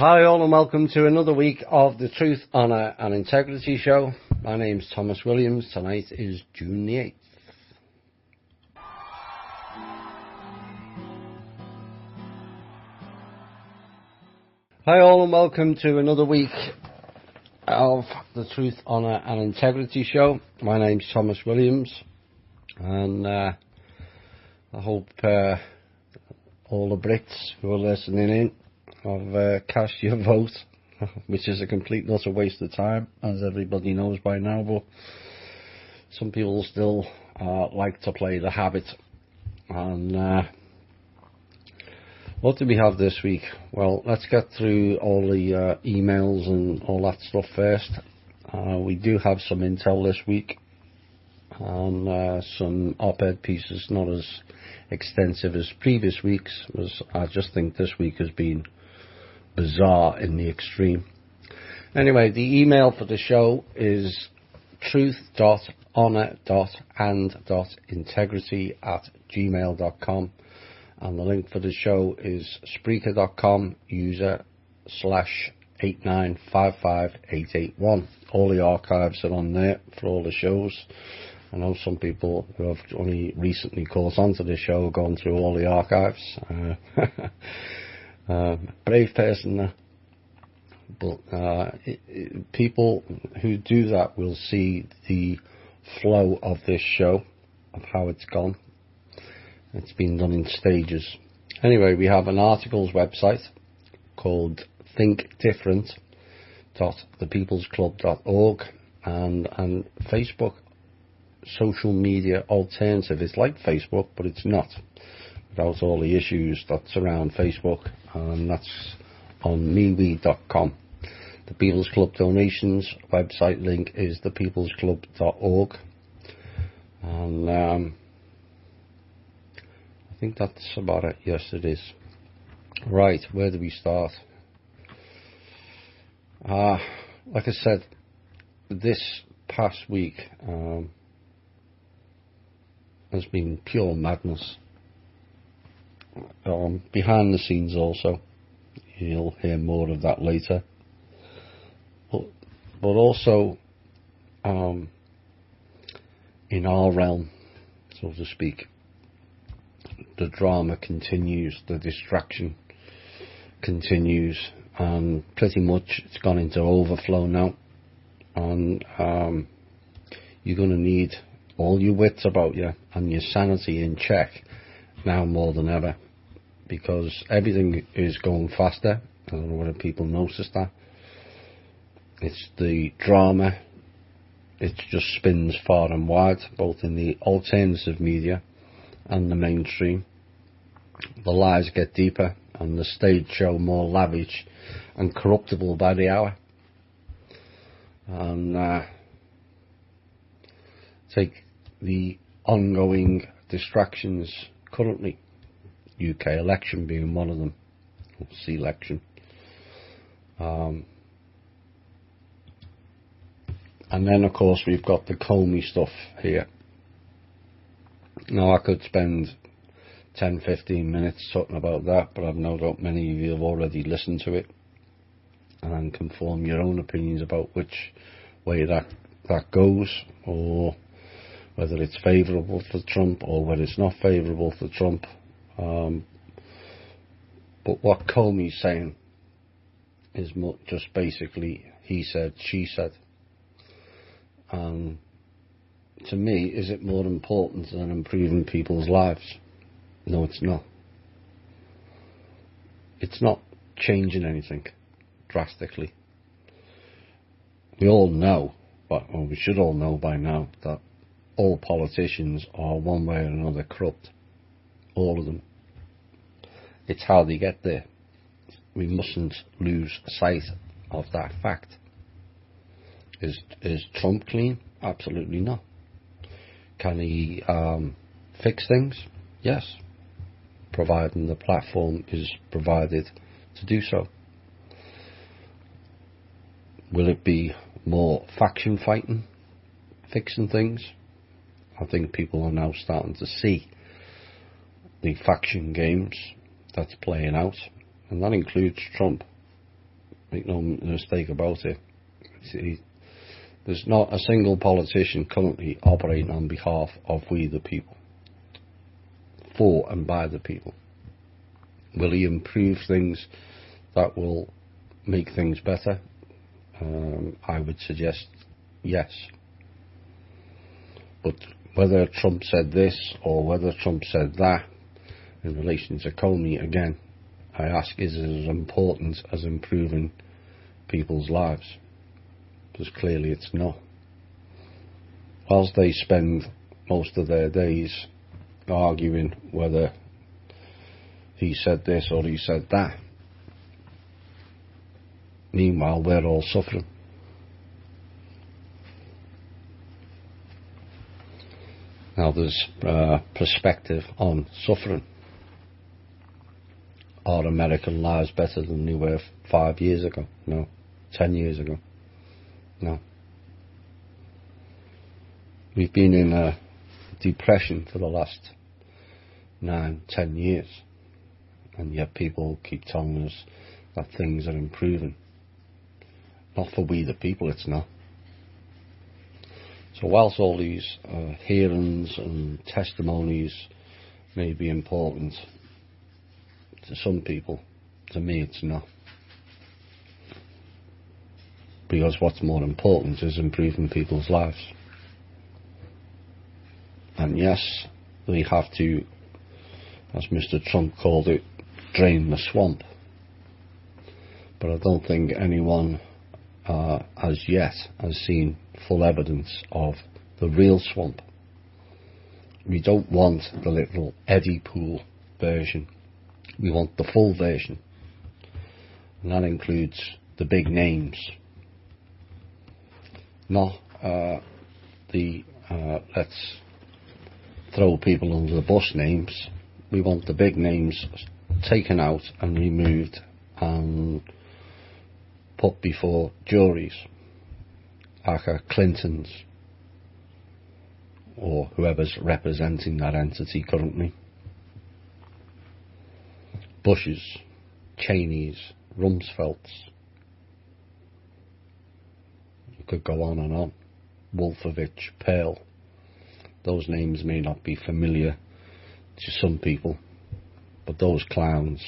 Hi all and welcome to another week of the Truth, Honour and Integrity Show. My name's Thomas Williams. Tonight is June the 8th. Hi all and welcome to another week of the Truth, Honour and Integrity Show. My name's Thomas Williams and I hope all the Brits who are listening in have cast your vote, which is a complete utter waste of time, as everybody knows by now, but some people still like to play the habit. And what do we have this week? Well, let's get through all the emails and all that stuff first. We do have some intel this week and some op-ed pieces, not as extensive as previous weeks. I just think this week has been bizarre in the extreme. Anyway, the email for the show is truth.honour.and.integrity@gmail.com, and the link for the show is Spreaker.com user/8955881. All the archives are on there for all the shows. I know some people who have only recently caught on to the show have gone through all the archives. Brave person, but people who do that will see the flow of this show, of how it's gone. It's been done in stages. Anyway, we have an articles website called thinkdifferent.thepeoplesclub.org and Facebook social media alternative. It's like Facebook, but it's not, without all the issues that surround Facebook, and that's on MeWe.com. The People's Club donations website link is thepeoplesclub.org, and I think that's about it. Yes, it is. Right, where do we start? Like I said, this past week has been pure madness. Behind the scenes also, you'll hear more of that later, but also in our realm, so to speak, the drama continues, the distraction continues, and pretty much it's gone into overflow now, and you're going to need all your wits about you and your sanity in check now more than ever, because everything is going faster. I don't know whether people notice that. It's the drama, it just spins far and wide, both in the alternative media and the mainstream. The lies get deeper and the stage show more lavish and corruptible by the hour. And take the ongoing distractions currently, UK election being one of them, or C-election, and then of course we've got the Comey stuff here. Now I could spend 10-15 minutes talking about that, but I've no doubt many of you have already listened to it and can form your own opinions about which way that goes, or whether it's favourable for Trump or whether it's not favourable for Trump. But what Comey's saying is just basically he said, she said. And to me, is it more important than improving people's lives? No, it's not. It's not changing anything drastically. We all know, or we should all know by now, that all politicians are one way or another corrupt. All of them. It's how they get there. We mustn't lose sight of that fact. Is Trump clean? Absolutely not. Can he fix things? Yes, providing the platform is provided to do so. Will it be more faction fighting, fixing things? I think people are now starting to see the faction games that's playing out, and that includes Trump. Make no mistake about it. See, there's not a single politician currently operating on behalf of we the people, for and by the people. Will he improve things that will make things better? I would suggest yes. But whether Trump said this or whether Trump said that in relation to Comey, again, I ask, is it as important as improving people's lives? Because clearly it's not. Whilst they spend most of their days arguing whether he said this or he said that, meanwhile we're all suffering. Now there's perspective on suffering. Are American lives better than they were 5 years ago? No. 10 years ago? No. We've been in a depression for the last 9, 10 years, and yet people keep telling us that things are improving. Not for we the people, it's not. So whilst all these hearings and testimonies may be important to some people, to me it's not. Because what's more important is improving people's lives. And yes, we have to, as Mr. Trump called it, drain the swamp. But I don't think anyone as yet has seen full evidence of the real swamp. We don't want the little eddy pool version. We want the full version. And that includes the big names. Not let's throw people under the bus names. We want the big names taken out and removed and put before juries, like Clintons or whoever's representing that entity currently. Bushes, Cheneys, Rumsfelds. You could go on and on. Wolfowitz, Pearl. Those names may not be familiar to some people, but those clowns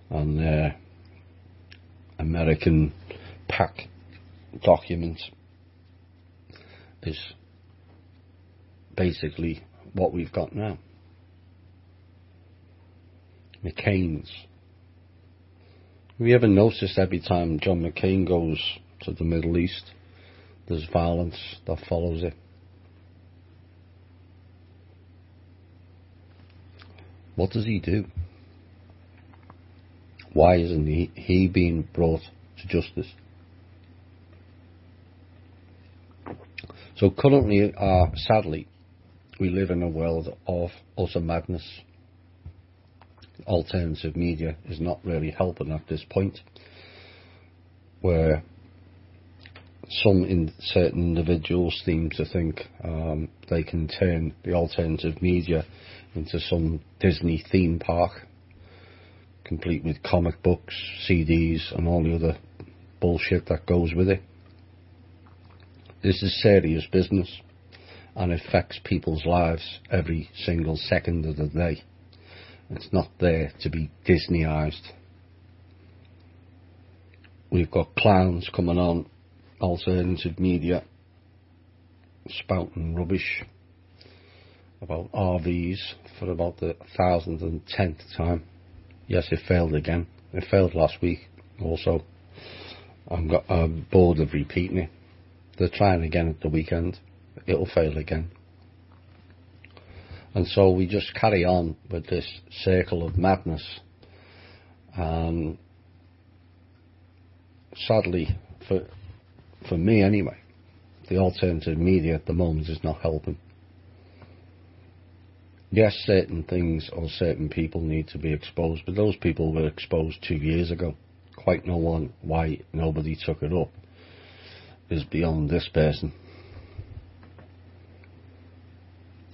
and their American PAC document is basically what we've got now. McCain's. Have you ever noticed every time John McCain goes to the Middle East, there's violence that follows it? What does he do? Why isn't he being brought to justice? So currently, sadly, we live in a world of utter madness. Alternative media is not really helping at this point, where certain individuals seem to think they can turn the alternative media into some Disney theme park, complete with comic books, CDs and all the other bullshit that goes with it. This is serious business and affects people's lives every single second of the day. It's not there to be Disneyized. We've got clowns coming on alternative media spouting rubbish about RVs for about the 1010th time. Yes, it failed again. It failed last week also. I'm bored of repeating it. They're trying again at the weekend. It'll fail again. And so we just carry on with this circle of madness. Sadly, for me anyway, the alternative media at the moment is not helping. Yes, certain things or certain people need to be exposed, but those people were exposed 2 years ago. Quite no one why nobody took it up is beyond this person.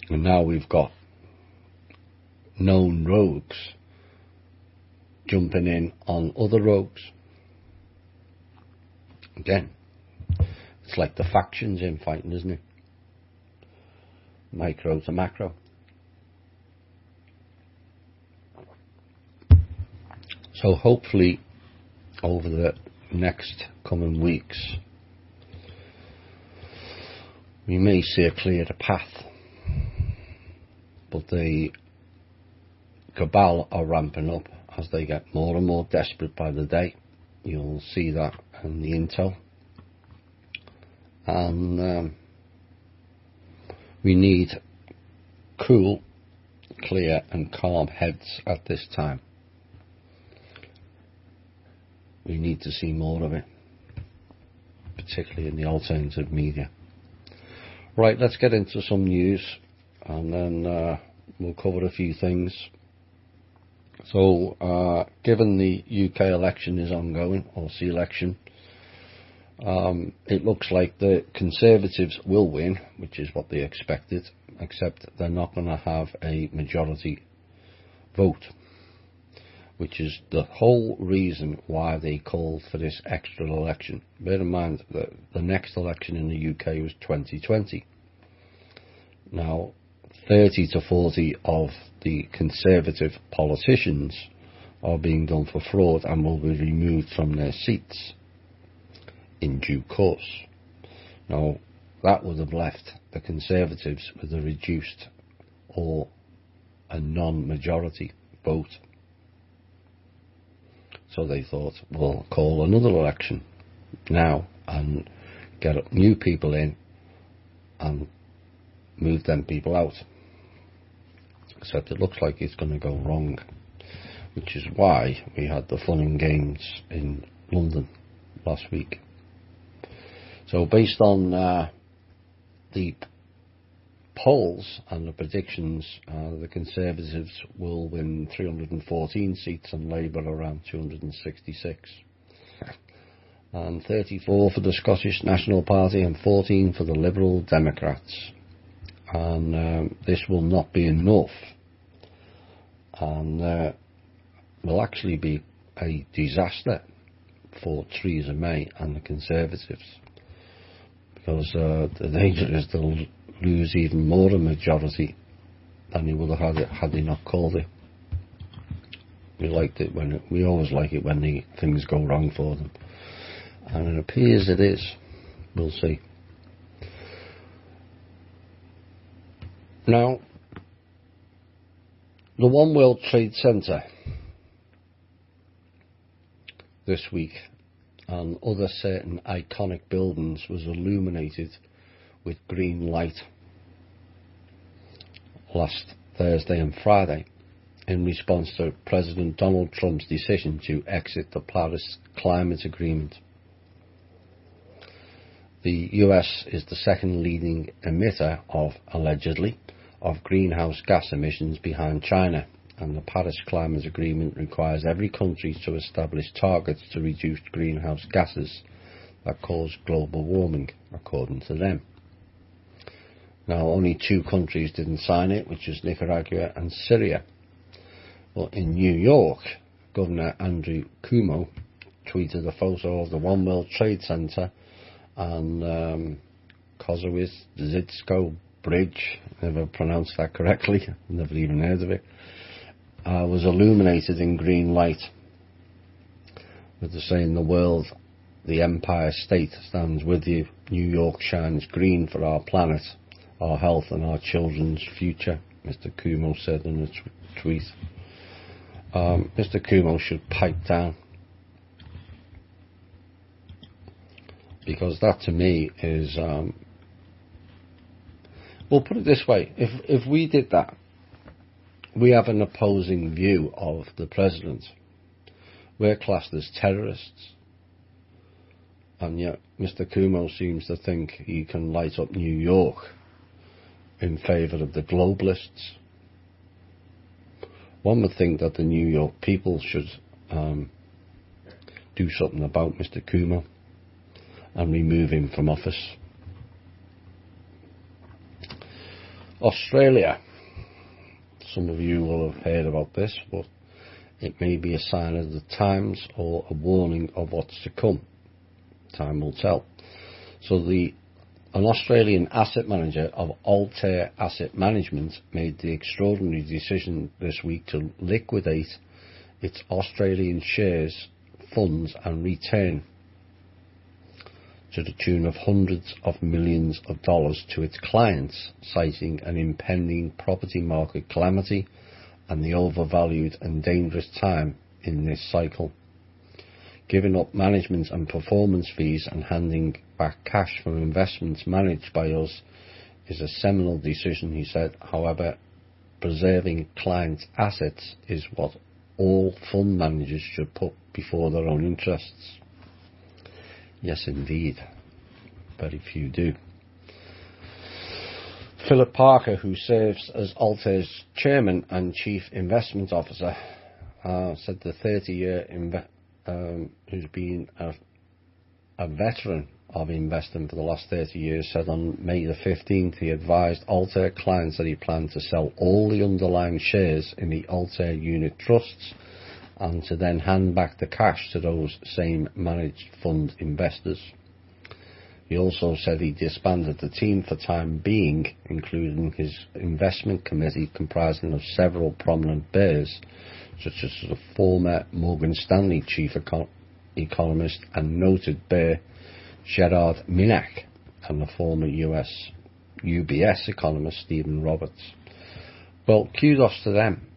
And now we've got known rogues jumping in on other rogues. Again, it's like the factions in fighting, isn't it? Micro to macro. So hopefully over the next coming weeks we may see a clearer path, but the cabal are ramping up as they get more and more desperate by the day. You'll see that in the intel, and we need cool, clear and calm heads at this time. We need to see more of it, particularly in the alternative media. Right, let's get into some news, and then we'll cover a few things. So, given the UK election is ongoing, or C-election, it looks like the Conservatives will win, which is what they expected, except they're not going to have a majority vote, which is the whole reason why they called for this extra election. Bear in mind that the next election in the UK was 2020. Now, 30 to 40 of the Conservative politicians are being done for fraud and will be removed from their seats in due course. Now, that would have left the Conservatives with a reduced or a non-majority vote. So they thought, we'll call another election now and get new people in and move them people out. Except it looks like it's going to go wrong, which is why we had the fun and games in London last week. So based on the polls and the predictions, the Conservatives will win 314 seats and Labour around 266. And 34 for the Scottish National Party and 14 for the Liberal Democrats. And this will not be enough, and will actually be a disaster for Theresa May and the Conservatives, because the danger is they'll lose even more a majority than they would have had it had they not called it. We always like it when the things go wrong for them, and it appears it is. We'll see. Now, the One World Trade Center this week and other certain iconic buildings was illuminated with green light last Thursday and Friday in response to President Donald Trump's decision to exit the Paris Climate Agreement. The US is the second leading emitter allegedly, of greenhouse gas emissions behind China, and the Paris Climate Agreement requires every country to establish targets to reduce greenhouse gases that cause global warming, according to them. Now, only 2 countries didn't sign it, which is Nicaragua and Syria. Well, in New York, Governor Andrew Cuomo tweeted a photo of the One World Trade Center and Kosowitz-Zitsko Bridge, never pronounced that correctly, never even heard of it, was illuminated in green light, with the saying, "The world, the Empire State stands with you. New York shines green for our planet, our health and our children's future," Mr. Cuomo said in a tweet. Mr. Cuomo should pipe down, because that to me is well, put it this way, if we did that, we have an opposing view of the president. We're classed as terrorists, and yet Mr. Cuomo seems to think he can light up New York in favour of the globalists. One would think that the New York people should do something about Mr. Cuomo and remove him from office. Australia. Some of you will have heard about this, but it may be a sign of the times or a warning of what's to come. Time will tell. So an Australian asset manager of Altair Asset Management made the extraordinary decision this week to liquidate its Australian shares, funds and return to the tune of hundreds of millions of dollars to its clients, citing an impending property market calamity and the overvalued and dangerous time in this cycle. Giving up management and performance fees and handing back cash from investments managed by us is a seminal decision, he said. However, preserving clients' assets is what all fund managers should put before their own interests. Yes, indeed. Very few do. Philip Parker, who serves as Altair's chairman and chief investment officer, said the 30-year who's been a veteran of investing for the last 30 years, said on May the 15th he advised Altair clients that he planned to sell all the underlying shares in the Altair unit trusts and to then hand back the cash to those same managed fund investors. He also said he disbanded the team for time being, including his investment committee comprising of several prominent bears, such as the former Morgan Stanley chief economist and noted bear Gerard Minack and the former UBS economist Stephen Roberts. Well, kudos to them,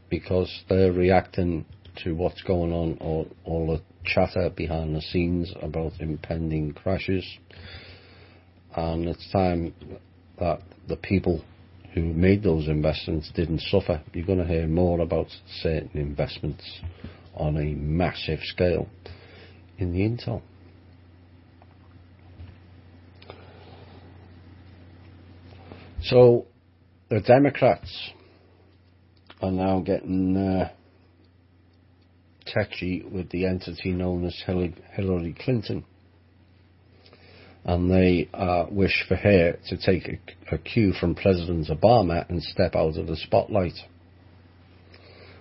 because they're reacting to what's going on, all the chatter behind the scenes about impending crashes, and it's time that the people who made those investments didn't suffer. You're going to hear more about certain investments on a massive scale in the Intel. So the Democrats are now getting touchy with the entity known as Hillary Clinton, and they wish for her to take a cue from President Obama and step out of the spotlight.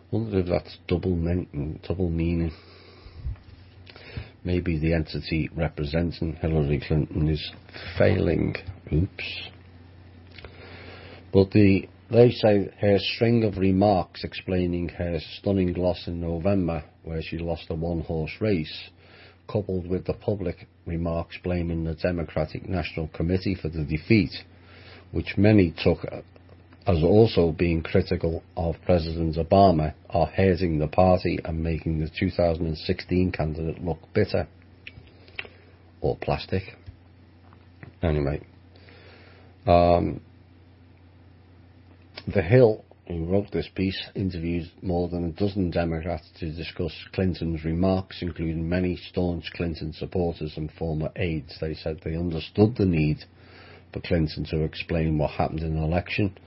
Wonder if that's double meaning. Maybe the entity representing Hillary Clinton is failing. Oops. But they say her string of remarks explaining her stunning loss in November, where she lost a one-horse race, coupled with the public remarks blaming the Democratic National Committee for the defeat, which many took as also being critical of President Obama, are hurting the party and making the 2016 candidate look bitter or plastic. Anyway, The Hill, who wrote this piece, interviewed more than a dozen Democrats to discuss Clinton's remarks, including many staunch Clinton supporters and former aides. They said they understood the need for Clinton to explain what happened in the election,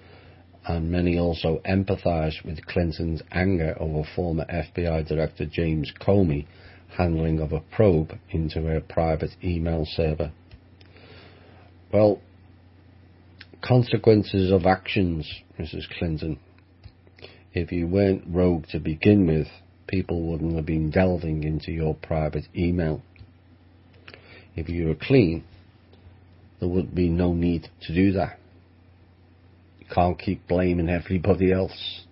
and many also empathised with Clinton's anger over former FBI Director James Comey handling of a probe into her private email server. Well, consequences of actions, Mrs. Clinton. If you weren't rogue to begin with, people wouldn't have been delving into your private email. If you were clean, there would be no need to do that. You can't keep blaming everybody else.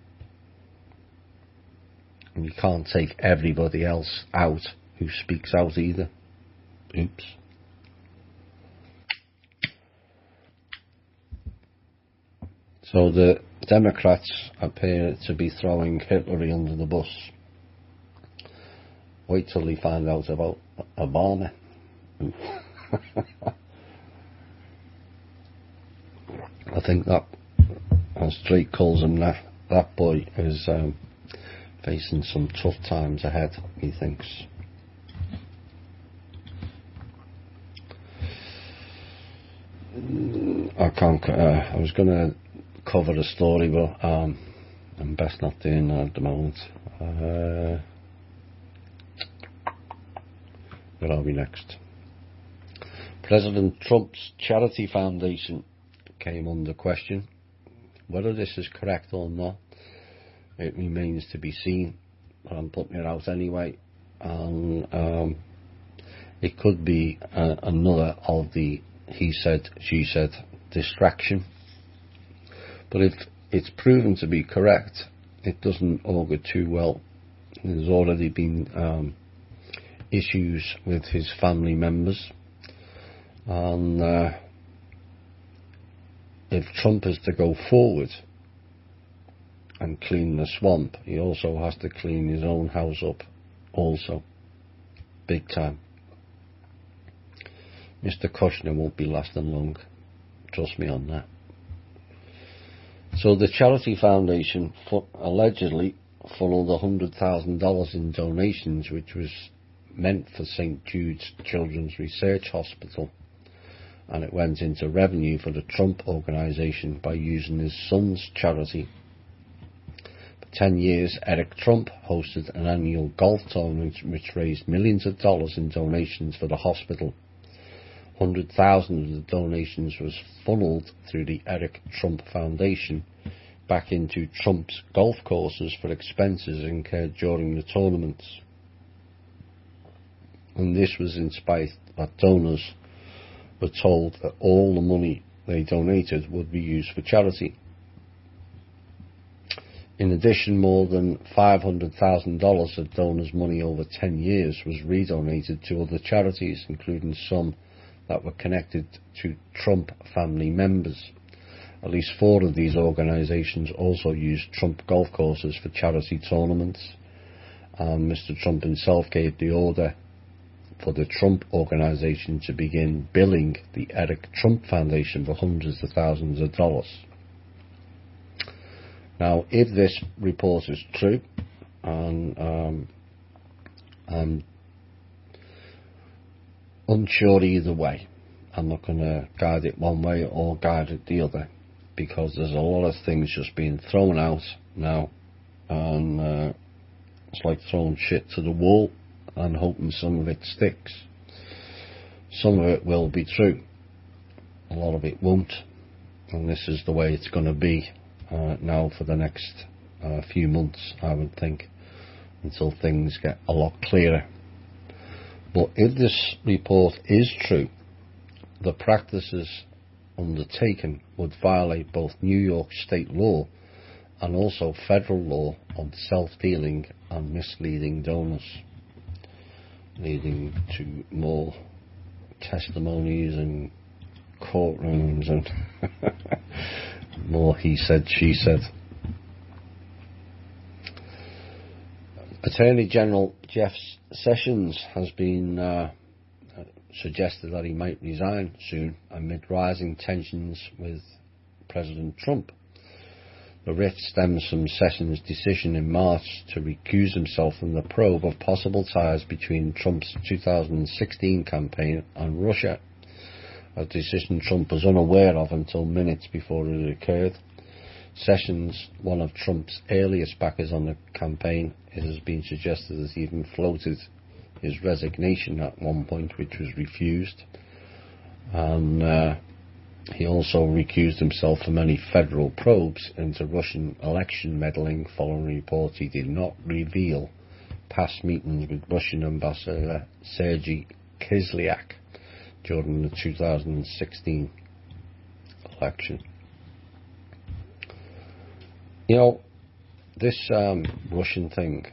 And you can't take everybody else out who speaks out either. Oops. So the Democrats appear to be throwing Hillary under the bus. Wait till they find out about Obama. I think that, as Drake calls him, that boy is facing some tough times ahead, he thinks. I was going to cover the story, but I'm best not doing that at the moment. Where are we next? President Trump's charity foundation came under question. Whether this is correct or not, it remains to be seen, but I'm putting it out anyway. And It could be another of the he said, she said distraction. But if it's proven to be correct, it doesn't augur too well. There's already been issues with his family members, and if Trump is to go forward and clean the swamp, he also has to clean his own house up also, big time. Mr. Kushner won't be lasting long, trust me on that. So the charity foundation allegedly funneled $100,000 in donations, which was meant for St. Jude's Children's Research Hospital, and it went into revenue for the Trump organisation by using his son's charity. For 10 years, Eric Trump hosted an annual golf tournament which raised millions of dollars in donations for the hospital. 100,000 of the donations was funneled through the Eric Trump Foundation back into Trump's golf courses for expenses incurred during the tournaments. And this was in spite that donors were told that all the money they donated would be used for charity. In addition, more than $500,000 of donors' money over 10 years was redonated to other charities, including some that were connected to Trump family members. At least 4 of these organisations also used Trump golf courses for charity tournaments, and Mr. Trump himself gave the order for the Trump organisation to begin billing the Eric Trump Foundation for hundreds of thousands of dollars. Now, if this report is true, and I'm unsure either way, I'm not going to guide it one way or guide it the other, because there's a lot of things just being thrown out now, and it's like throwing shit to the wall and hoping some of it sticks. Some of it will be true, a lot of it won't, and this is the way it's going to be now for the next few months, I would think, until things get a lot clearer. But if this report is true, the practices undertaken would violate both New York state law and also federal law on self-dealing and misleading donors, leading to more testimonies and courtrooms and more he said, she said. Attorney General Jeff Sessions has been suggested that he might resign soon amid rising tensions with President Trump. The rift stems from Sessions' decision in March to recuse himself from the probe of possible ties between Trump's 2016 campaign and Russia, a decision Trump was unaware of until minutes before it occurred. Sessions, one of Trump's earliest backers on the campaign, it has been suggested that he even floated his resignation at one point, which was refused, and he also recused himself from any federal probes into Russian election meddling following reports he did not reveal past meetings with Russian Ambassador Sergei Kislyak during the 2016 election. You know, this Russian thing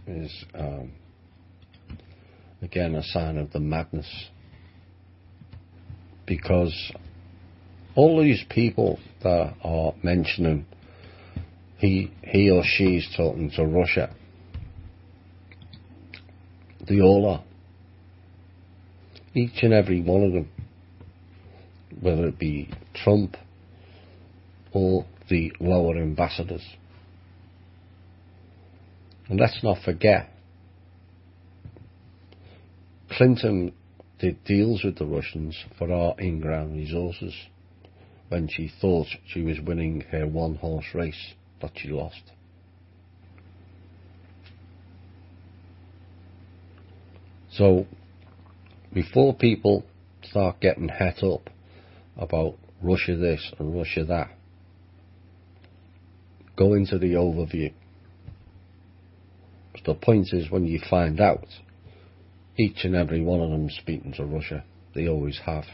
is again a sign of the madness, because all these people that are mentioning he or she is talking to Russia, they all are, each and every one of them, whether it be Trump or the lower ambassadors. And let's not forget, Clinton did deals with the Russians for our in-ground resources when she thought she was winning her one-horse race that she lost. So, before people start getting het up about Russia this and Russia that, go into the overview. The point is, when you find out, Each and every one of them speaking to Russia. They always have.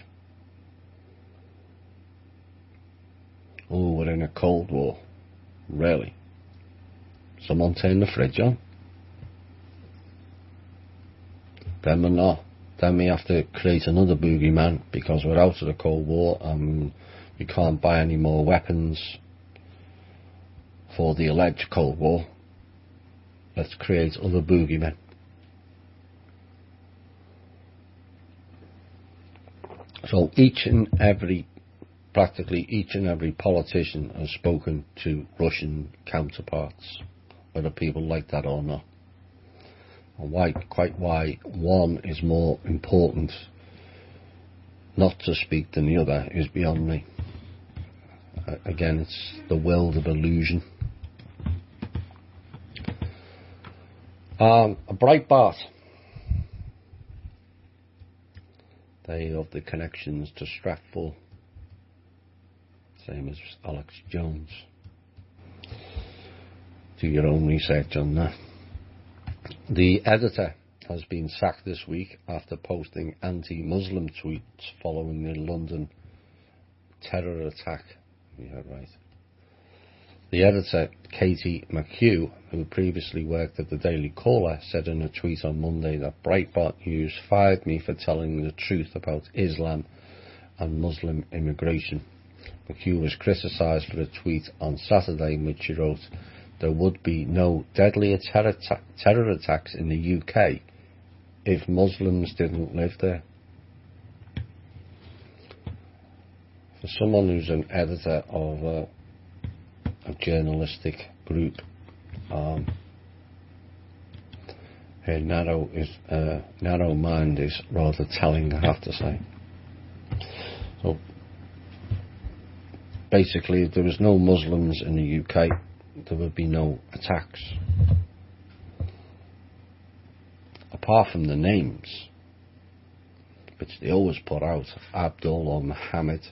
Oh, we're in a Cold War. Really? Someone turn the fridge on? Then we're not. Then we have to create another boogeyman because we're out of the Cold War and we can't buy any more weapons for the alleged Cold War. Let's create other boogeymen. So practically each and every politician has spoken to Russian counterparts, whether people like that or not. And why one is more important not to speak than the other is beyond me. Again, it's the world of illusion. A Breitbart. They have the connections to Stratford, same as Alex Jones. Do your own research on that. The editor has been sacked this week after posting anti-Muslim tweets following the London terror attack. You heard right. The editor, Katie McHugh, who previously worked at the Daily Caller, said in a tweet on Monday that Breitbart News fired me for telling the truth about Islam and Muslim immigration. McHugh was criticised for a tweet on Saturday in which she wrote, "There would be no deadlier terror attacks in the UK if Muslims didn't live there." For someone who's an editor of a journalistic group, her narrow mind is rather telling, I have to say. So basically, if there was no Muslims in the UK, there would be no attacks. Apart from the names, which they always put out, Abdul or Muhammad.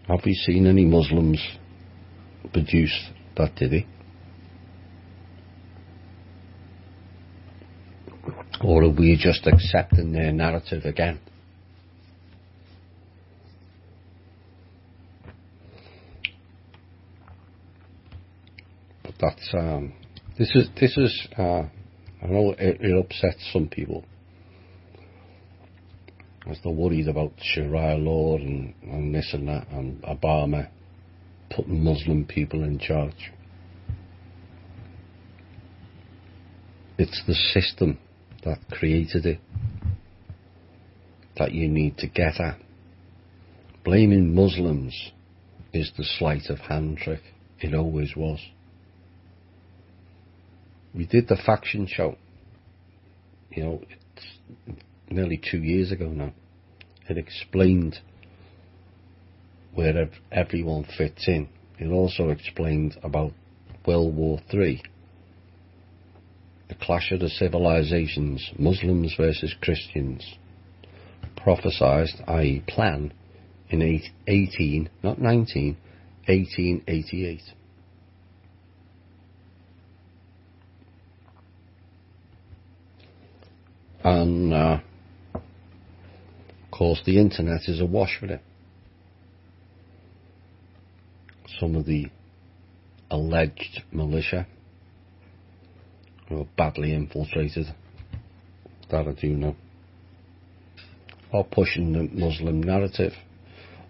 Have we seen any Muslims produce that, did he? Or are we just accepting their narrative again? But that's this is I know it upsets some people, as they're worried about Sharia law and this and that, and Obama putting Muslim people in charge. It's the system that created it that you need to get at. Blaming Muslims is the sleight of hand trick. It always was. We did the faction show, it's nearly 2 years ago now. It explained where everyone fits in. It also explained about World War III, the clash of the civilizations, Muslims versus Christians, prophesized, i.e. planned, in 1888. And of course the internet is awash with it. Some of the alleged militia who are badly infiltrated, that I do know, are pushing the Muslim narrative.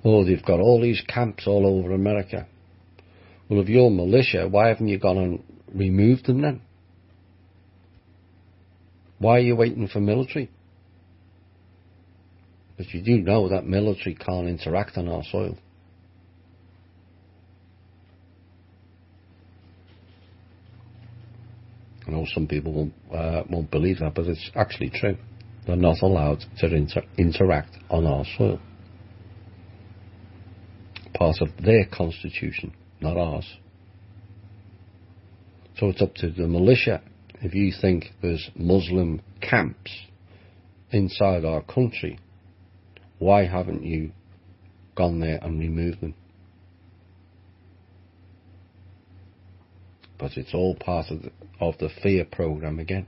Oh, they've got all these camps all over America. Well, if you're militia, why haven't you gone and removed them then? Why are you waiting for military? But you do know that military can't interact on our soil. I know some people won't believe that, but it's actually true. They're not allowed to interact on our soil. Part of their constitution, not ours. So it's up to the militia. If you think there's Muslim camps inside our country, why haven't you gone there and removed them? But it's all part of the fear program again.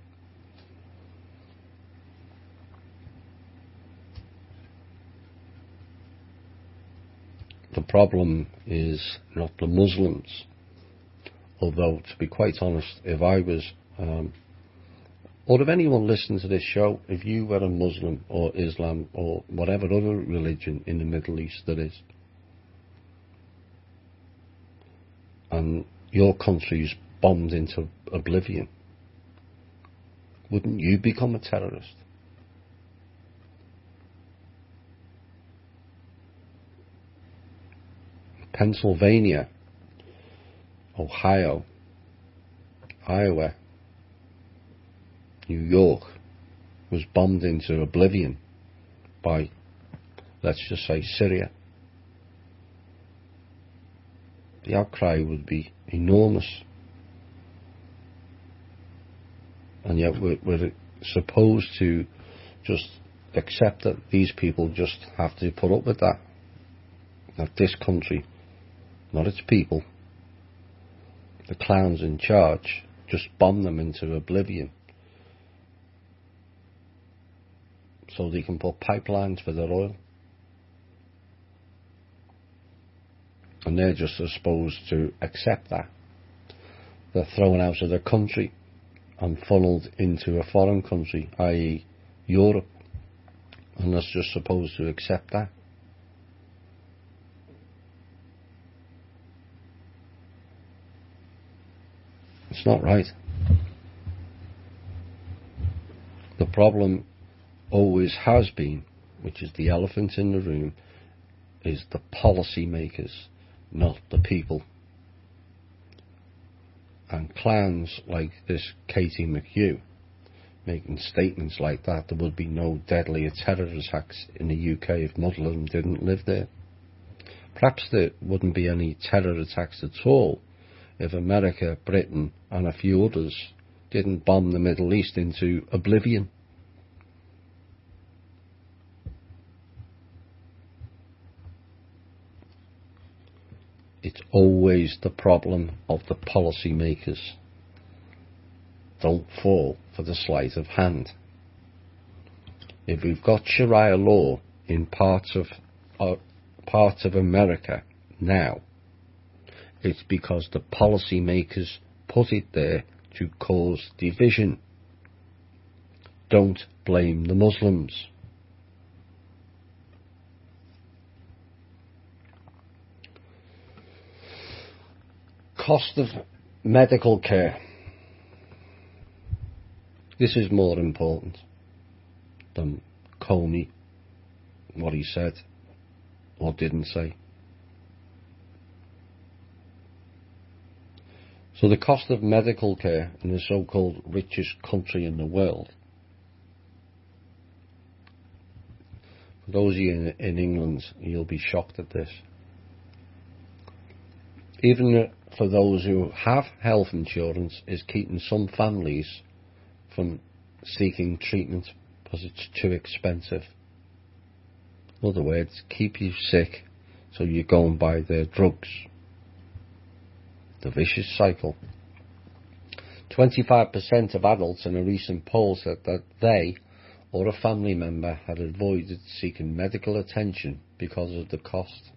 The problem is not the Muslims, although, to be quite honest, if I was, or if anyone listening to this show, if you were a Muslim or Islam or whatever other religion in the Middle East there is, and your country's bombed into oblivion, wouldn't you become a terrorist? Pennsylvania, Ohio, Iowa, New York was bombed into oblivion by, let's just say, Syria. The outcry would be enormous. And yet we're supposed to just accept that these people just have to put up with that. That this country, not its people, the clowns in charge, just bomb them into oblivion so they can put pipelines for their oil. And they're just supposed to accept that. They're thrown out of their country and funneled into a foreign country, i.e. Europe, and they're just supposed to accept that. It's not right. The problem always has been, which is the elephant in the room, is the policy makers, not the people. And clowns like this Katie McHugh making statements like that, there would be no deadlier terror attacks in the UK if Muslims didn't live there. Perhaps there wouldn't be any terror attacks at all if America, Britain and a few others didn't bomb the Middle East into oblivion. It's always the problem of the policy makers. Don't fall for the sleight of hand. If we've got Sharia law in parts of America now, it's because the policy makers put it there to cause division. Don't blame the Muslims. Cost of medical care. This is more important than Comey, what he said or didn't say. So the cost of medical care in the so-called richest country in the world, for those of you in England, you'll be shocked at this. Even for those who have health insurance, is keeping some families from seeking treatment because it's too expensive. In other words, keep you sick so you go and buy their drugs. The vicious cycle. 25% of adults in a recent poll said that they or a family member had avoided seeking medical attention because of the cost.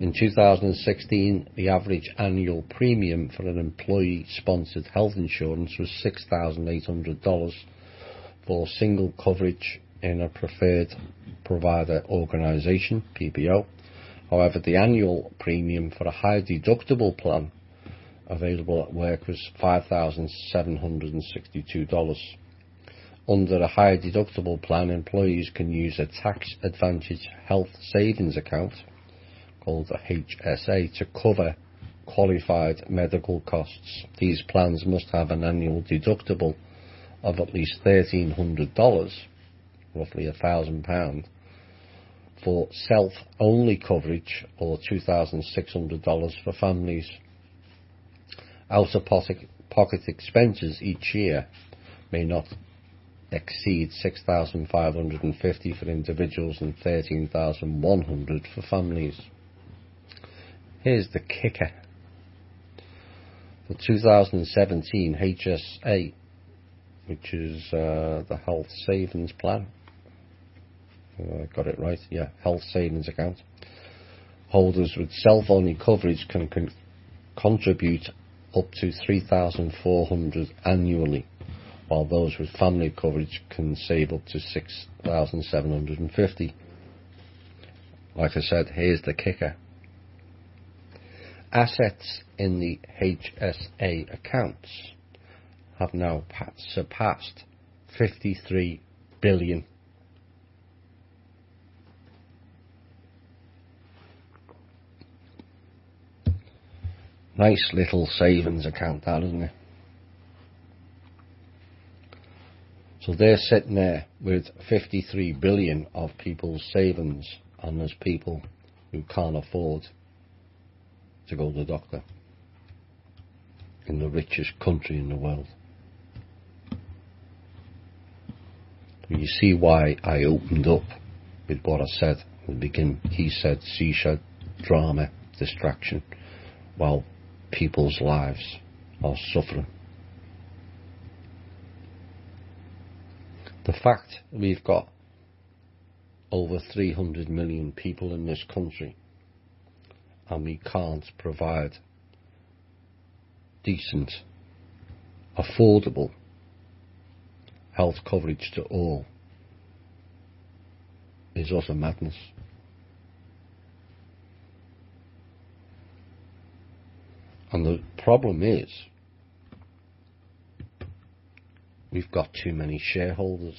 In 2016, the average annual premium for an employee-sponsored health insurance was $6,800 for single coverage in a preferred provider organisation, PPO. However, the annual premium for a high deductible plan available at work was $5,762. Under a high deductible plan, employees can use a tax advantage health savings account called a HSA to cover qualified medical costs. These plans must have an annual deductible of at least $1,300, roughly £1,000, for self-only coverage, or $2,600 for families. Out-of-pocket expenses each year may not exceed $6,550 for individuals and $13,100 for families. Here's the kicker. For 2017 HSA, which is the Health Savings Plan, got it right, yeah, Health Savings Account, holders with self-only coverage can contribute up to $3,400 annually, while those with family coverage can save up to $6,750. Like I said, here's the kicker. Assets in the HSA accounts have now surpassed $53 billion. Nice little savings account, that, isn't it? So they're sitting there with 53 billion of people's savings, and there's people who can't afford to go to the doctor in the richest country in the world. You see why I opened up with what I said at the beginning. He said, she said, drama, distraction, while people's lives are suffering. The fact we've got over 300 million people in this country and we can't provide decent, affordable health coverage to all is utter madness. And the problem is we've got too many shareholders.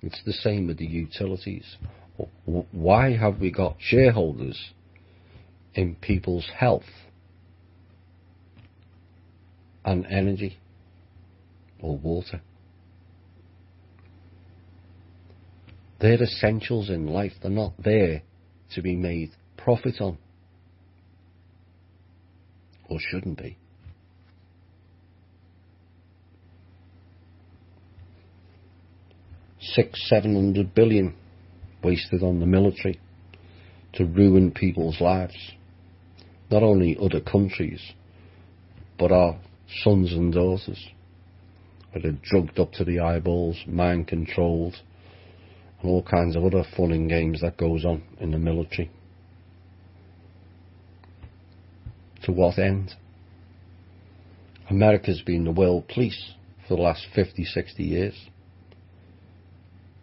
It's the same with the utilities. Why have we got shareholders in people's health and energy or water? They're essentials in life. They're not there to be made profit on, or shouldn't be. $600-700 billion wasted on the military to ruin people's lives. Not only other countries, but our sons and daughters, where they're drugged up to the eyeballs, mind controlled, and all kinds of other fun and games that goes on in the military. To what end? America's been the world police for the last 50-60 years.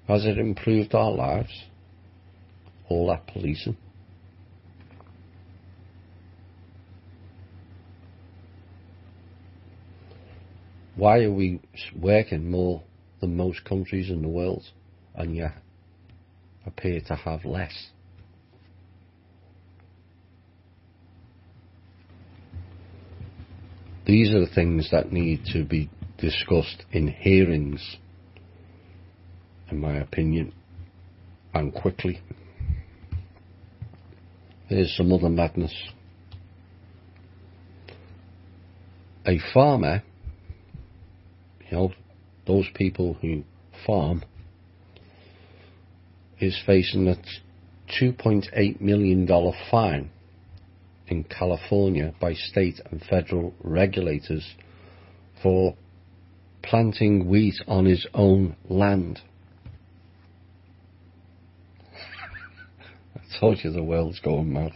Has it improved our lives? All that policing? Why are we working more than most countries in the world and yet appear to have less? These are the things that need to be discussed in hearings, in my opinion, and quickly. Here's some other madness. A farmer, you know, those people who farm, is facing a $2.8 million fine in California by state and federal regulators for planting wheat on his own land. I told you the world's going mad.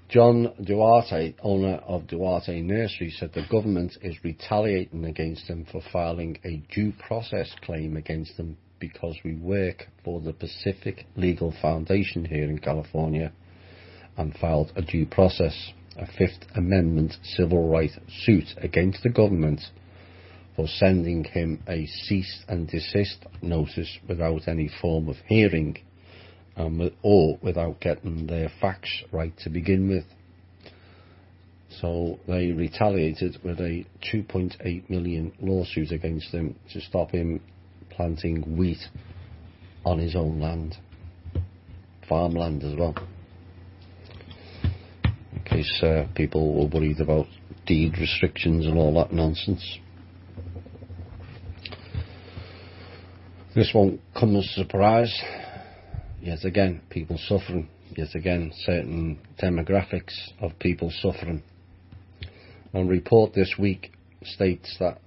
John Duarte, owner of Duarte Nursery, said the government is retaliating against him for filing a due process claim against him because we work for the Pacific Legal Foundation here in California, and filed a due process, a Fifth Amendment civil rights suit against the government for sending him a cease and desist notice without any form of hearing, or without getting their facts right to begin with. So they retaliated with a $2.8 million lawsuit against him to stop him planting wheat on his own land, farmland as well, in case people were worried about deed restrictions and all that nonsense. This won't come as a surprise. Yet again, people suffering. Yet again, certain demographics of people suffering. A report this week states that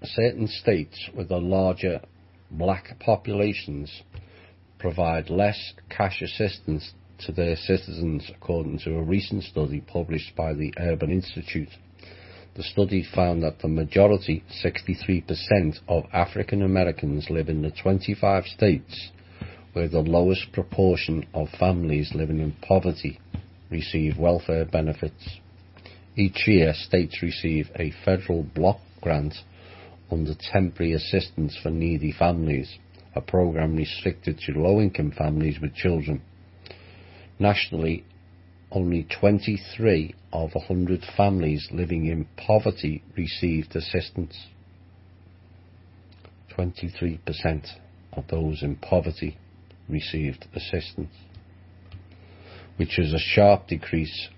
certain states with the larger black populations provide less cash assistance to their citizens, according to a recent study published by the Urban Institute. The study found that the majority, 63%, of African Americans live in the 25 states where the lowest proportion of families living in poverty receive welfare benefits. Each year, states receive a federal block grant under Temporary Assistance for Needy Families, a program restricted to low-income families with children. Nationally, only 23 of 100 families living in poverty received assistance. 23% of those in poverty received assistance, which is a sharp decrease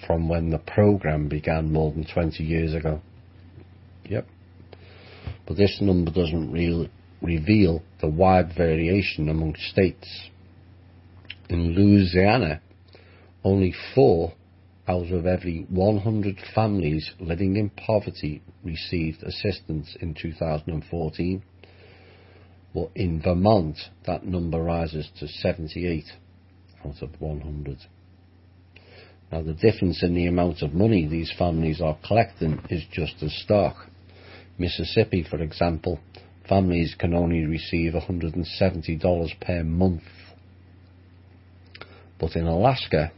from when the program began more than 20 years ago. Yep. But this number doesn't reveal the wide variation among states. In Louisiana, only 4 out of every 100 families living in poverty received assistance in 2014. But in Vermont, that number rises to 78 out of 100. Now, the difference in the amount of money these families are collecting is just as stark. Mississippi, for example, families can only receive $170 per month. But in Alaska,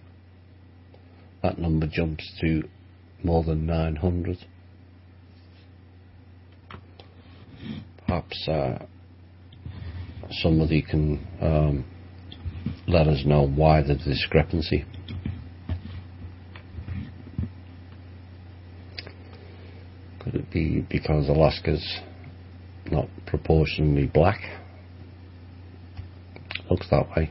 that number jumps to more than 900. Perhaps somebody can let us know why the discrepancy. Could it be because Alaska's not proportionally black? Looks that way.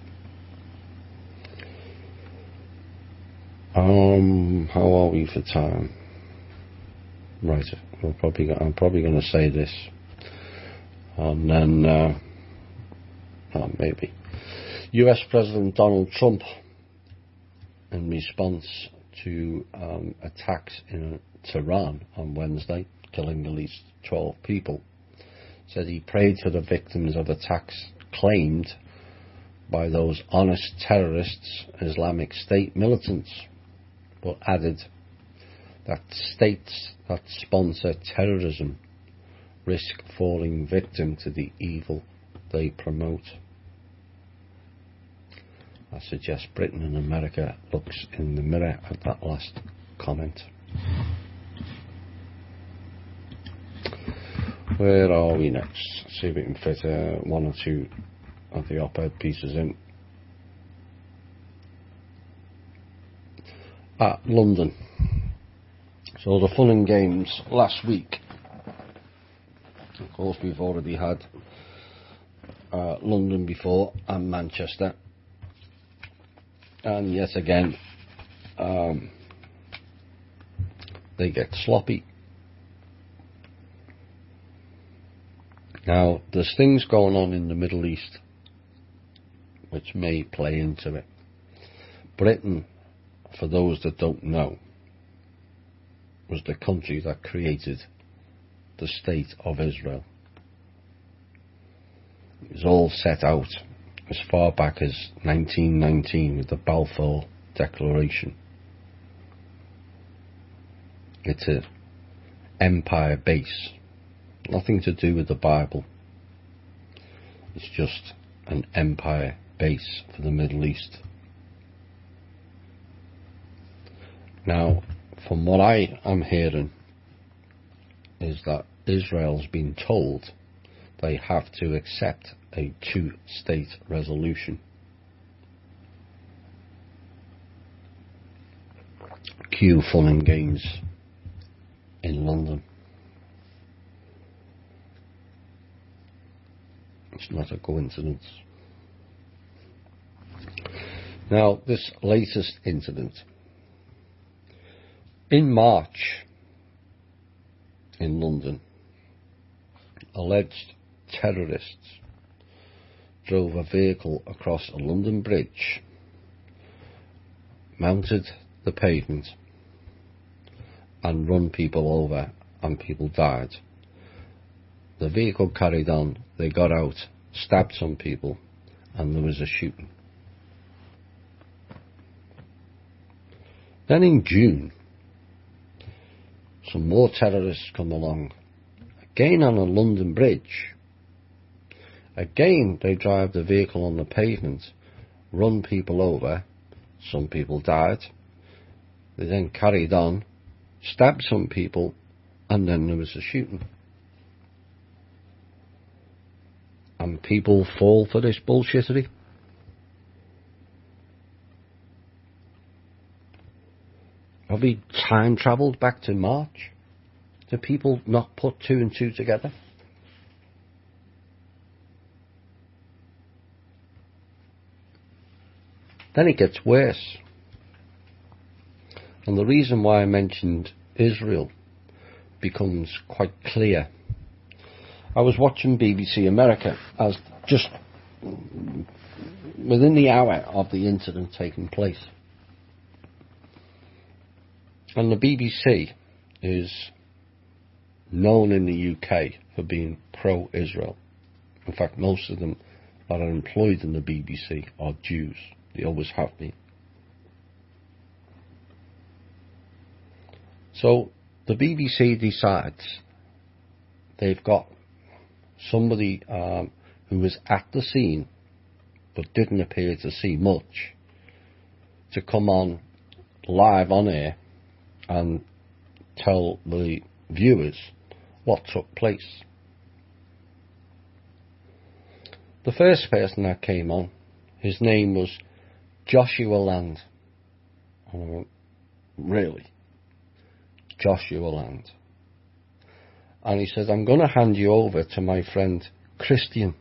How are we for time? Right, I'm probably going to say this, and then maybe. U.S. President Donald Trump, in response to attacks in Tehran on Wednesday, killing at least 12 people, said he prayed for the victims of attacks claimed by those honest terrorists, Islamic State militants, but added that states that sponsor terrorism risk falling victim to the evil they promote. I suggest Britain and America looks in the mirror at that last comment. Where are we next? Let's see if we can fit one or two of the op-ed pieces in. London. So the fun and games last week. Of course, we've already had London before and Manchester. And yet again, they get sloppy. Now, there's things going on in the Middle East which may play into it. Britain, for those that don't know, was the country that created the State of Israel. It was all set out as far back as 1919 with the Balfour Declaration. It's an empire base, nothing to do with the Bible. It's just an empire base for the Middle East. Now, from what I am hearing, is that Israel's been told they have to accept a two-state resolution. Cue fun and games in London. It's not a coincidence. Now, this latest incident. In March, in London, alleged terrorists drove a vehicle across a London bridge, mounted the pavement and run people over, and people died. The vehicle carried on, they got out, stabbed some people, and there was a shooting. Then in June, some more terrorists come along, again on a London bridge. Again they drive the vehicle on the pavement, run people over, some people died. They then carried on, stabbed some people, and then there was a shooting. And people fall for this bullshittery. Have we time travelled back to March? Do people not put two and two together? Then it gets worse. And the reason why I mentioned Israel becomes quite clear. I was watching BBC America as just within the hour of the incident taking place. And the BBC is known in the UK for being pro-Israel. In fact, most of them that are employed in the BBC are Jews. They always have been. So the BBC decides they've got somebody who was at the scene but didn't appear to see much to come on live on air and tell the viewers what took place. The first person that came on, his name was Joshua Land. And I went, really? Joshua Land. And he says, I'm going to hand you over to my friend Christian.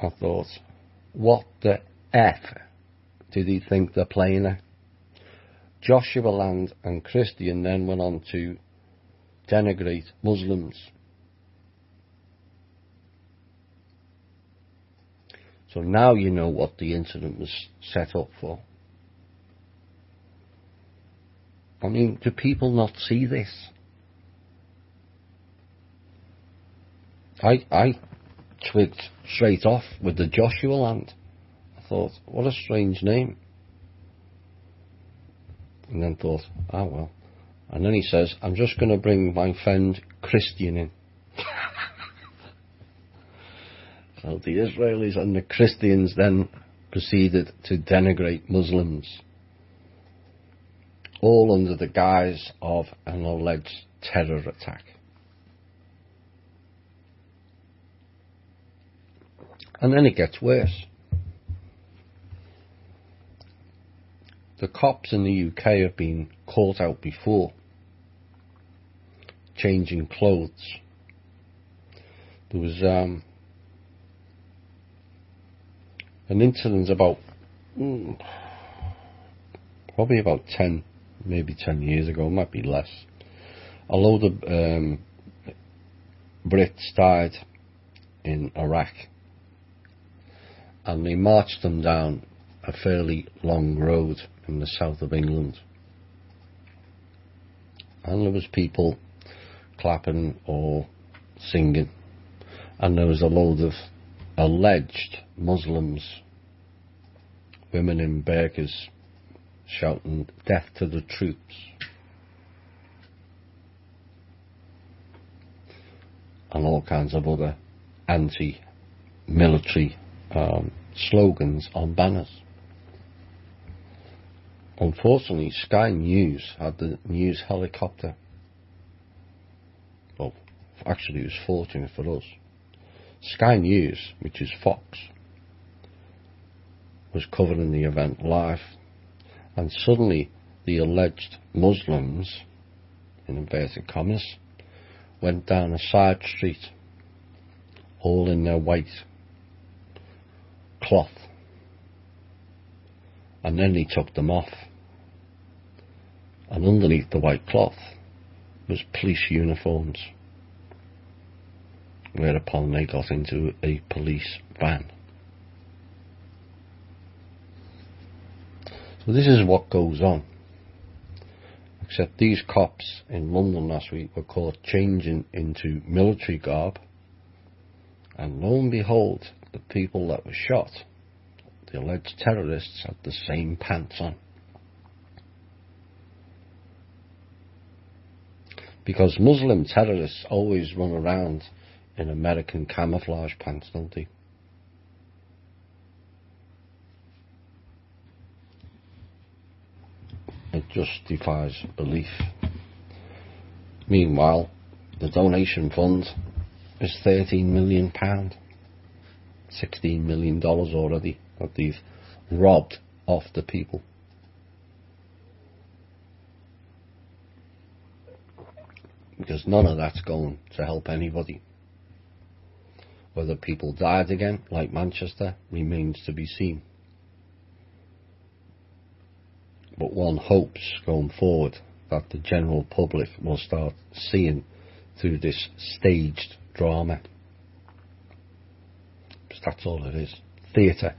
I thought, what the F did he think they're playing at? Joshua Land and Christian then went on to denigrate Muslims. So now you know what the incident was set up for. I mean, do people not see this? I twigged straight off with the Joshua Land. I thought, what a strange name. And then thought, oh well. And then he says, I'm just going to bring my friend Christian in. So the Israelis and the Christians then proceeded to denigrate Muslims, all under the guise of an alleged terror attack. And then it gets worse. The cops in the UK have been caught out before, changing clothes. There was an incident about, probably about 10, maybe 10 years ago, might be less. A load of Brits died in Iraq, and they marched them down a fairly long road in the south of England, and there was people clapping or singing, and there was a load of alleged Muslims, women in burqas, shouting death to the troops, and all kinds of other anti-military slogans on banners. Unfortunately, Sky News had the news helicopter. Well, actually it was fortunate for us. Sky News, which is Fox, was covering the event live, and suddenly the alleged Muslims, in inverted commas, went down a side street, all in their white cloth, and then they took them off, and underneath the white cloth was police uniforms. whereupon they got into a police van. So this is what goes on. Except these cops in London last week were caught changing into military garb, and lo and behold, the people that were shot, the alleged terrorists, had the same pants on. Because Muslim terrorists always run around in American camouflage pants, don't they? It just defies belief. Meanwhile, the donation fund is £13 million. $16 million already that they've robbed off the people. Because none of that's going to help anybody. Whether people died again, like Manchester, remains to be seen. But one hopes going forward that the general public will start seeing through this staged drama. Because that's all it is. Theatre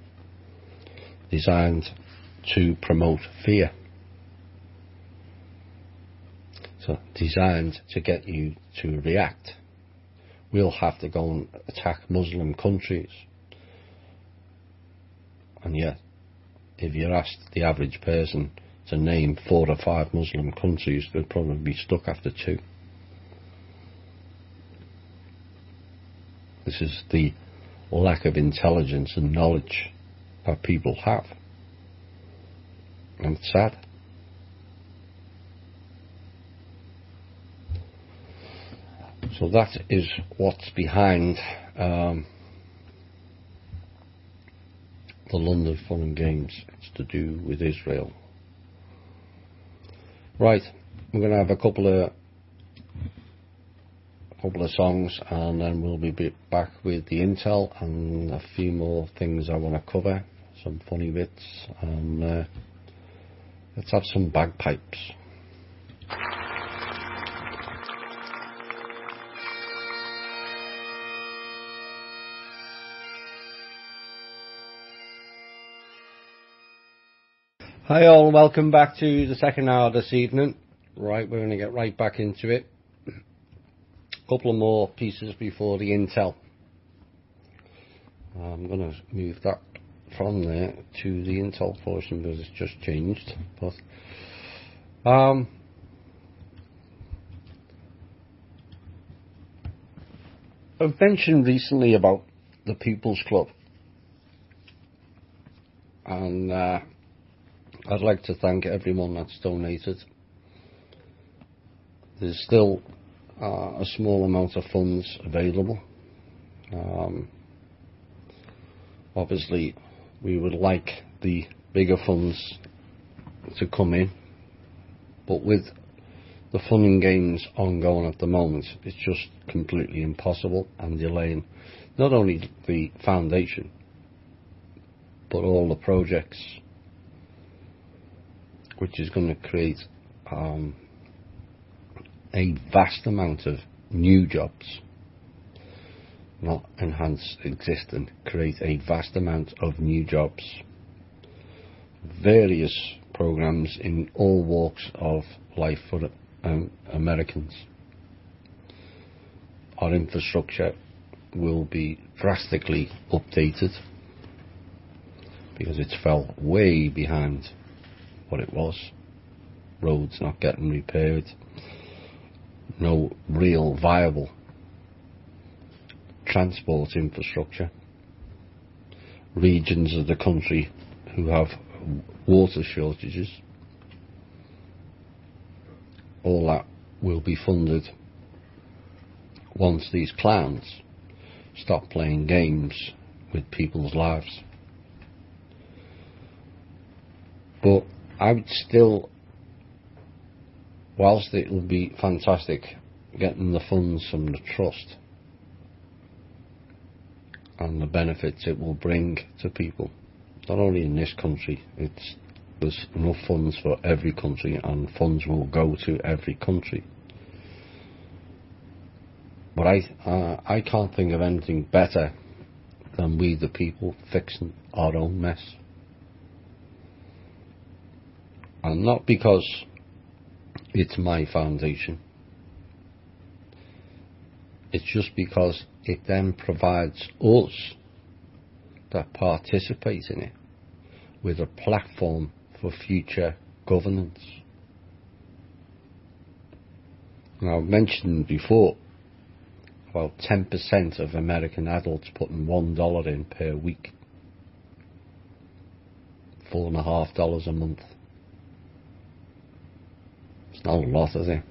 designed to promote fear. So designed to get you to react. We'll have to go and attack Muslim countries. And yet, if you asked the average person to name 4 or 5 Muslim countries, they'd probably be stuck after 2. This is the lack of intelligence and knowledge that people have. And it's sad. So that is what's behind the London Fun and Games. It's to do with Israel. Right, we're going to have a couple of songs, and then we'll be back with the intel and a few more things I want to cover, some funny bits, and let's have some bagpipes. Hi all, welcome back to the second hour this evening. Right, we're going to get right back into it. A couple of more pieces before the intel. I'm going to move that from there to the intel portion because it's just changed. But I've mentioned recently about the People's Club, and I'd like to thank everyone that's donated. There's still a small amount of funds available. Obviously, we would like the bigger funds to come in, but with the fun and games ongoing at the moment, it's just completely impossible and delaying not only the foundation, but all the projects, which is going to create a vast amount of new jobs, not enhance existing, create a vast amount of new jobs. Various programs in all walks of life for Americans. Our infrastructure will be drastically updated because it's fell way behind what it was. Roads not getting repaired, no real viable transport infrastructure. Regions of the country who have water shortages, all that will be funded once these clowns stop playing games with people's lives. But I would still, whilst it will be fantastic getting the funds from the trust and the benefits it will bring to people, not only in this country, there's enough funds for every country and funds will go to every country. But I can't think of anything better than we the people fixing our own mess. And not because it's my foundation. It's just because it then provides us that participate in it with a platform for future governance. Now, I've mentioned before about 10% of American adults putting $1 in per week. $4.50 a month. It's not a lot, is it?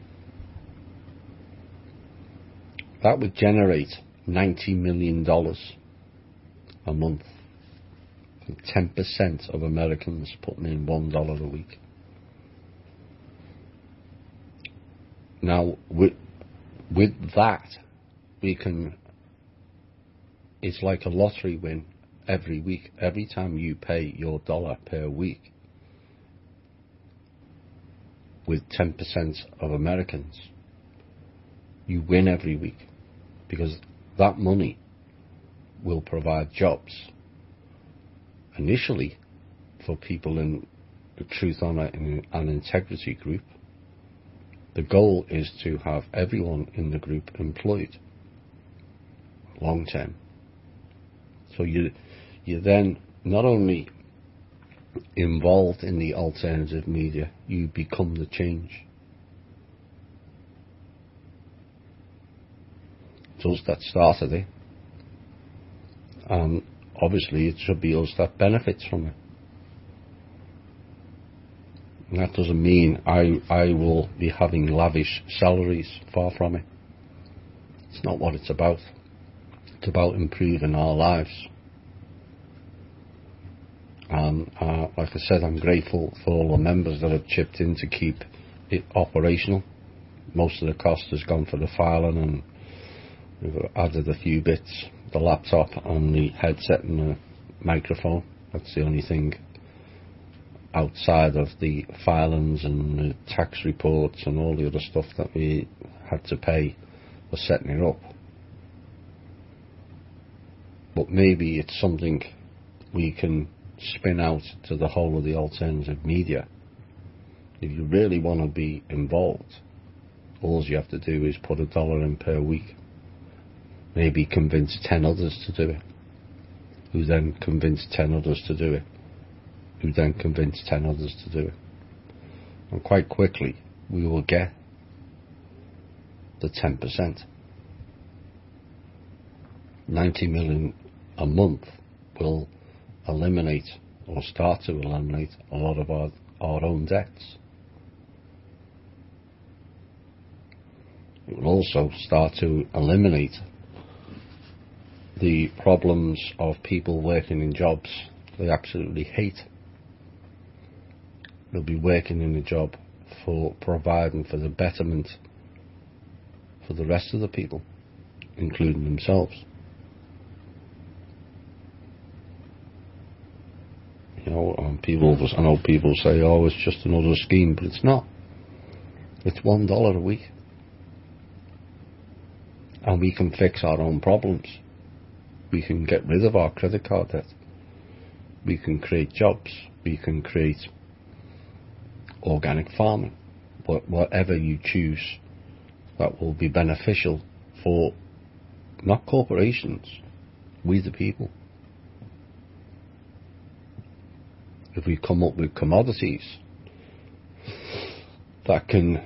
That would generate $90 million a month. 10% of Americans putting in $1 a week. Now, with that, it's like a lottery win every week. Every time you pay your dollar per week with 10% of Americans, you win every week, because that money will provide jobs initially for people in the Truth, Honour and Integrity group. The goal is to have everyone in the group employed long term. So you then not only involved in the alternative media, you become the change. It's us that started it, and obviously it should be us that benefits from it. And that doesn't mean I will be having lavish salaries, far from it. It's not what it's about. It's about improving our lives. And like I said, I'm grateful for all the members that have chipped in to keep it operational. Most of the cost has gone for the filing, and we've added a few bits, the laptop and the headset and the microphone. That's the only thing outside of the filings and the tax reports and all the other stuff that we had to pay for setting it up. But maybe it's something we can spin out to the whole of the alternative media. If you really want to be involved, all you have to do is put $1 in per week. Maybe convince 10 others to do it, who then convince 10 others to do it, who then convince 10 others to do it. And quite quickly we will get the 10%. 90 million a month will eliminate, or start to eliminate, a lot of our own debts. It will also start to eliminate the problems of people working in jobs they absolutely hate. They'll be working in a job for providing for the betterment for the rest of the people, including themselves. You know, I know people say, oh, it's just another scheme, but it's not. It's $1 a week. And we can fix our own problems. We can get rid of our credit card debt. We can create jobs. We can create organic farming. Whatever you choose that will be beneficial for, not corporations, we the people. If we come up with commodities that can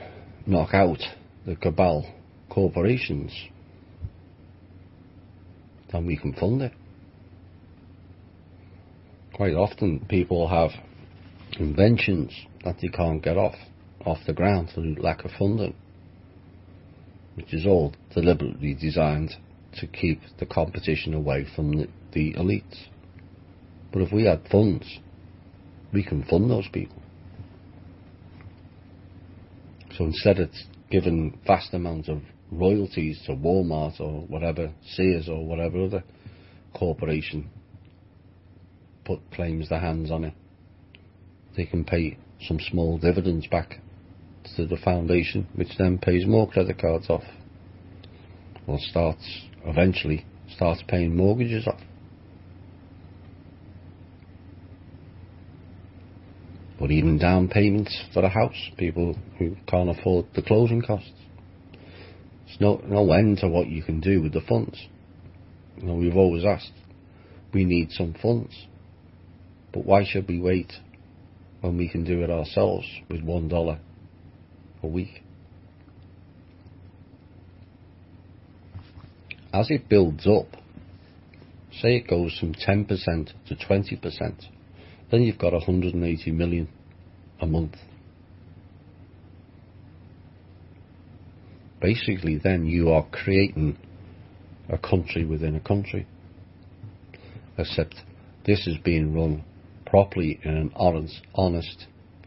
knock out the cabal corporations, then we can fund it. Quite often people have inventions that they can't get off the ground through lack of funding, which is all deliberately designed to keep the competition away from the elites. But if we had funds, we can fund those people. So instead of giving vast amounts of royalties to Walmart or whatever, Sears or whatever other corporation claims their hands on it, they can pay some small dividends back to the foundation, which then pays more credit cards off. or eventually starts paying mortgages off. But even down payments for a house, people who can't afford the closing costs. There's no end to what you can do with the funds. We've always asked, we need some funds. But why should we wait when we can do it ourselves with $1 a week? As it builds up, say it goes from 10% to 20%, then you've got 180 million a month. Basically, then you are creating a country within a country. Except this is being run properly in an honest,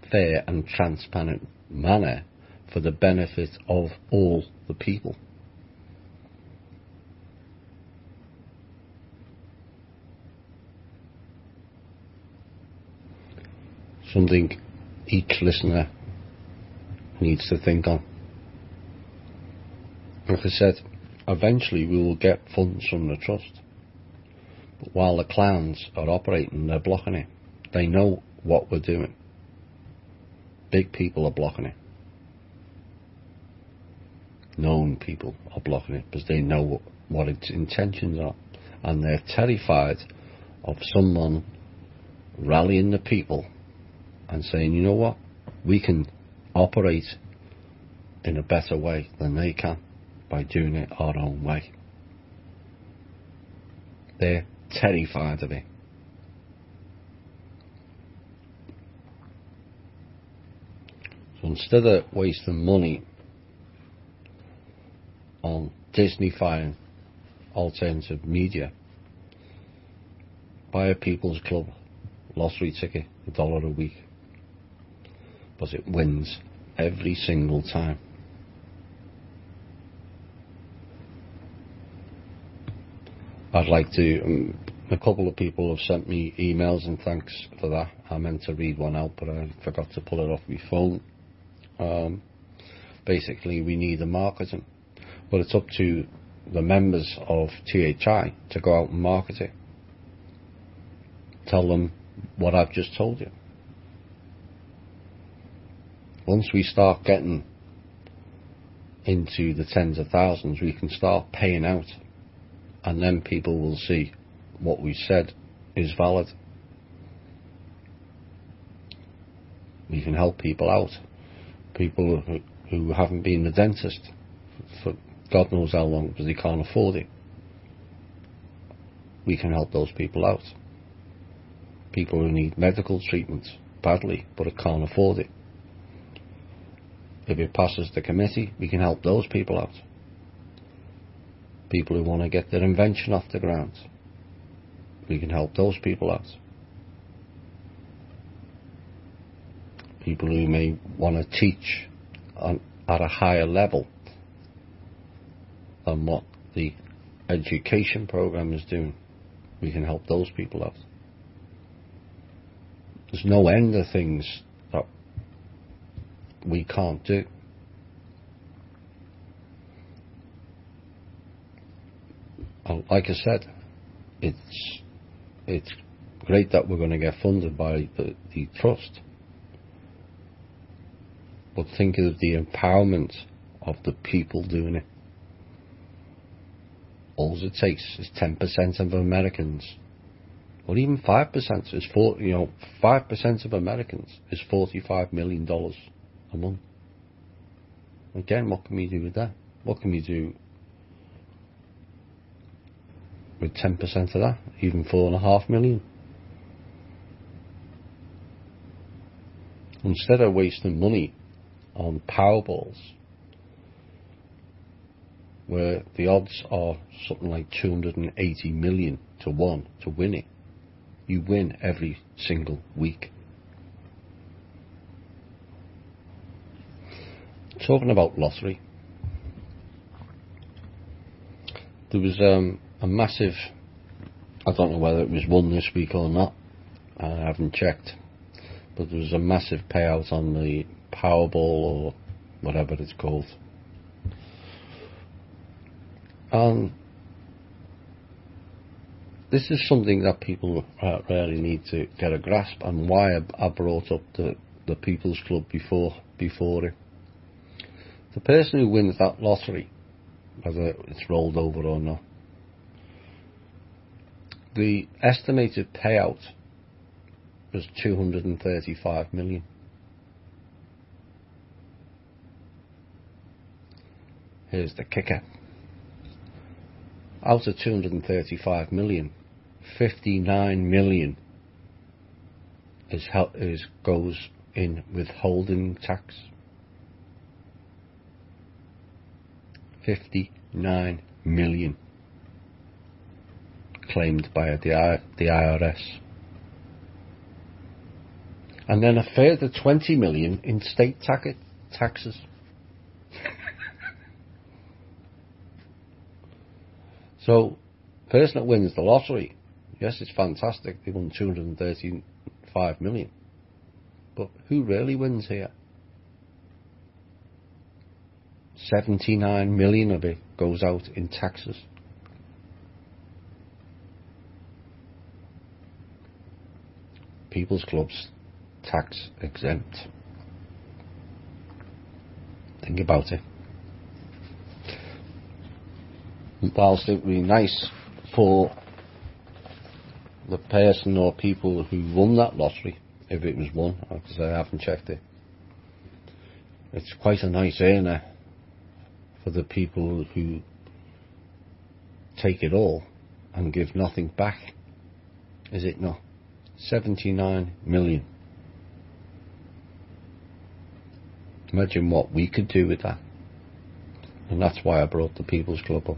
fair and transparent manner for the benefit of all the people. Something each listener needs to think on. Like I said, eventually we will get funds from the trust. But while the clowns are operating, they're blocking it. They know what we're doing. Big people are blocking it. Known people are blocking it because they know what its intentions are. And they're terrified of someone rallying the people and saying, you know what, we can operate in a better way than they can by doing it our own way. They're terrified of it. So instead of wasting money on Disney-fying alternative media, buy a People's Club lottery ticket, $1 a week. Because it wins every single time. I'd like to, a couple of people have sent me emails and thanks for that. I meant to read one out, but I forgot to pull it off my phone. Basically, we need a marketing, but it's up to the members of THI to go out and market it. Tell them what I've just told you. Once we start getting into the tens of thousands, we can start paying out, and then people will see what we said is valid. We can help people out, people who haven't been to the dentist for God knows how long because they can't afford it. We can help those people out. People who need medical treatment badly but can't afford it. If it passes the committee, we can help those people out. People who want to get their invention off the ground, we can help those people out. People who may want to teach at a higher level than what the education program is doing, we can help those people out. There's no end of things that we can't do. And like I said, it's great that we're going to get funded by the trust, but think of the empowerment of the people doing it. All it takes is 10% of Americans, or even 5% is 5% of Americans is $45 million a month. Again, what can we do with that? What can we do with 10% of that? Even 4.5 million. Instead of wasting money on Powerballs, where the odds are something like 280 million to 1 to win it, you win every single week. Talking about lottery, there was a massive, I don't know whether it was won this week or not, I haven't checked, but there was a massive payout on the Powerball or whatever it's called. And this is something that people really need to get a grasp, and why I brought up the People's Club before it. The person who wins that lottery, whether it's rolled over or not, the estimated payout was 235 million. Here's the kicker. Out of 235 million, 59 million goes in withholding tax. 59 million claimed by the IRS. And then a further 20 million in state taxes. So, the person that wins the lottery, yes, it's fantastic, they won 235 million. But who really wins here? 79 million of it goes out in taxes. People's Club's tax exempt. Think about it. Whilst it would be nice for the person or people who won that lottery, if it was won, because I haven't checked it, it's quite a nice earner for the people who take it all and give nothing back, is it not? 79 million. Imagine what we could do with that. And that's why I brought the People's Club up.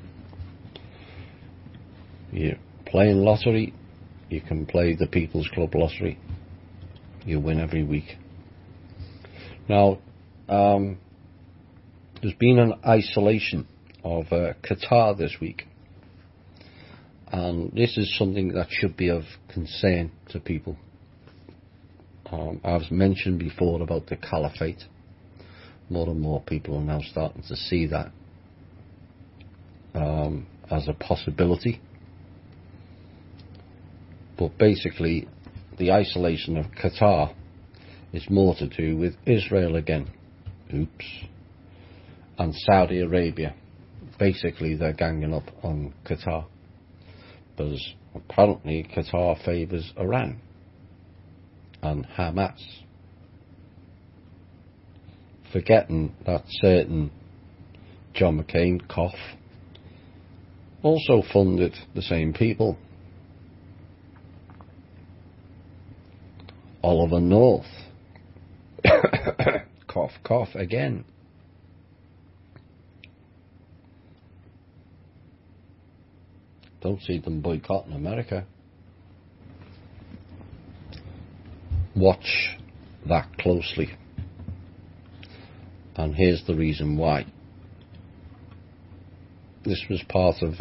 You're playing lottery, you can play the People's Club lottery. You win every week. Now, there's been an isolation of Qatar this week. And this is something that should be of concern to people. I've mentioned before about the caliphate. More and more people are now starting to see that as a possibility. But basically, the isolation of Qatar is more to do with Israel again. Oops. And Saudi Arabia. Basically, they're ganging up on Qatar. Because apparently Qatar favours Iran and Hamas. Forgetting that certain John McCain, cough, also funded the same people. Oliver North, cough, cough again. Don't see them boycotting America. Watch that closely. And here's the reason why. This was part of,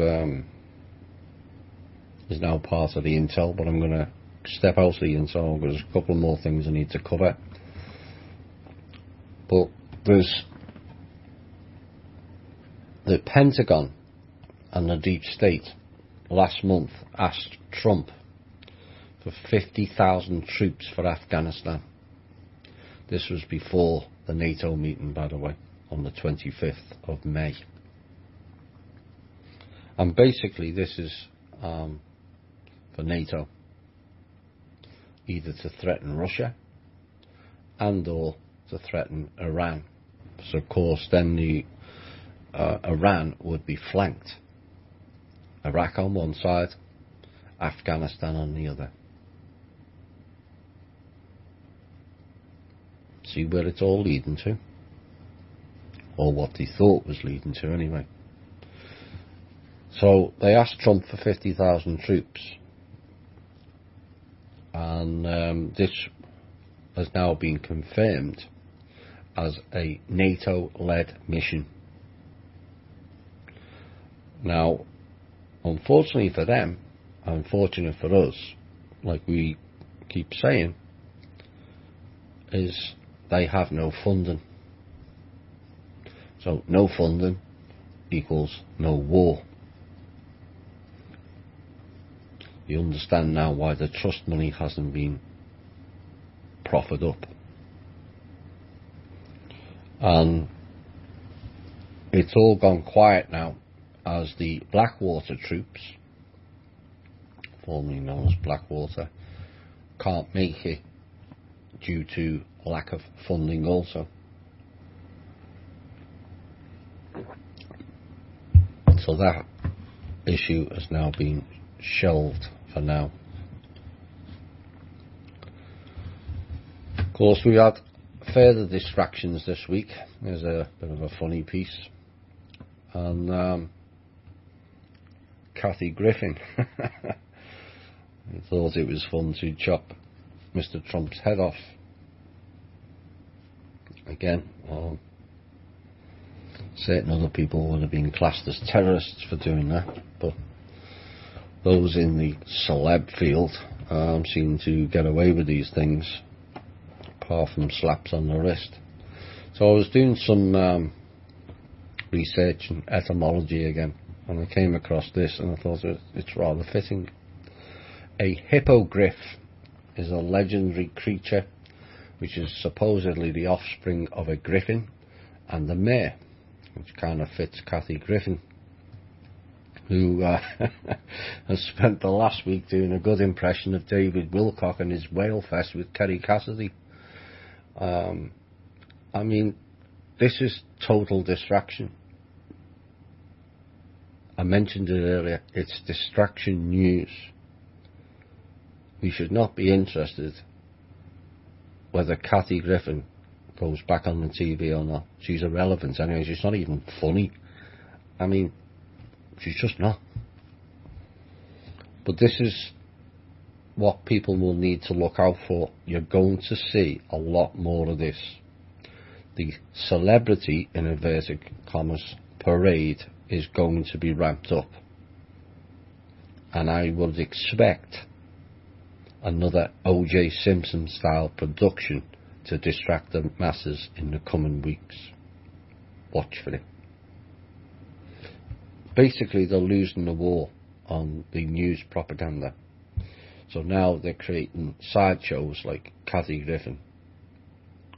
is now part of the intel, but I'm going to step out of the intel because there's a couple more things I need to cover. But there's the Pentagon and the Deep State last month asked Trump for 50,000 troops for Afghanistan. This was before the NATO meeting, by the way, on the 25th of May. And basically this is for NATO, either to threaten Russia and or to threaten Iran. So of course then the Iran would be flanked. Iraq on one side, Afghanistan on the other. See where it's all leading to? Or what they thought was leading to anyway. So they asked Trump for 50,000 troops. And this has now been confirmed as a NATO-led mission. Now, unfortunately for them, unfortunate for us, like we keep saying, is they have no funding. So no funding equals no war. You understand now why the trust money hasn't been proffered up. And it's all gone quiet now as the Blackwater troops, formerly known as Blackwater, can't make it due to lack of funding also. So that issue has now been shelved for now. Of course, we had further distractions this week. There's a bit of a funny piece. And Kathy Griffin thought it was fun to chop Mr. Trump's head off. Again, certain other people would have been classed as terrorists for doing that, but those in the celeb field seem to get away with these things, apart from slaps on the wrist. So I was doing some research and etymology again, and I came across this, and I thought it's rather fitting. A hippogriff is a legendary creature which is supposedly the offspring of a griffin and a mare, which kind of fits Kathy Griffin, who has spent the last week doing a good impression of David Wilcock and his whale fest with Kerry Cassidy. I mean, this is total distraction. I mentioned it earlier, it's distraction news. We should not be interested whether Kathy Griffin goes back on the TV or not. She's irrelevant anyway. She's not even funny. I mean, she's just not. But this is what people will need to look out for. You're going to see a lot more of this. The celebrity, in inverted commas, parade is going to be ramped up. And I would expect another O.J. Simpson style production to distract the masses in the coming weeks. Watch for it. Basically, they're losing the war on the news propaganda. So now they're creating sideshows like Kathy Griffin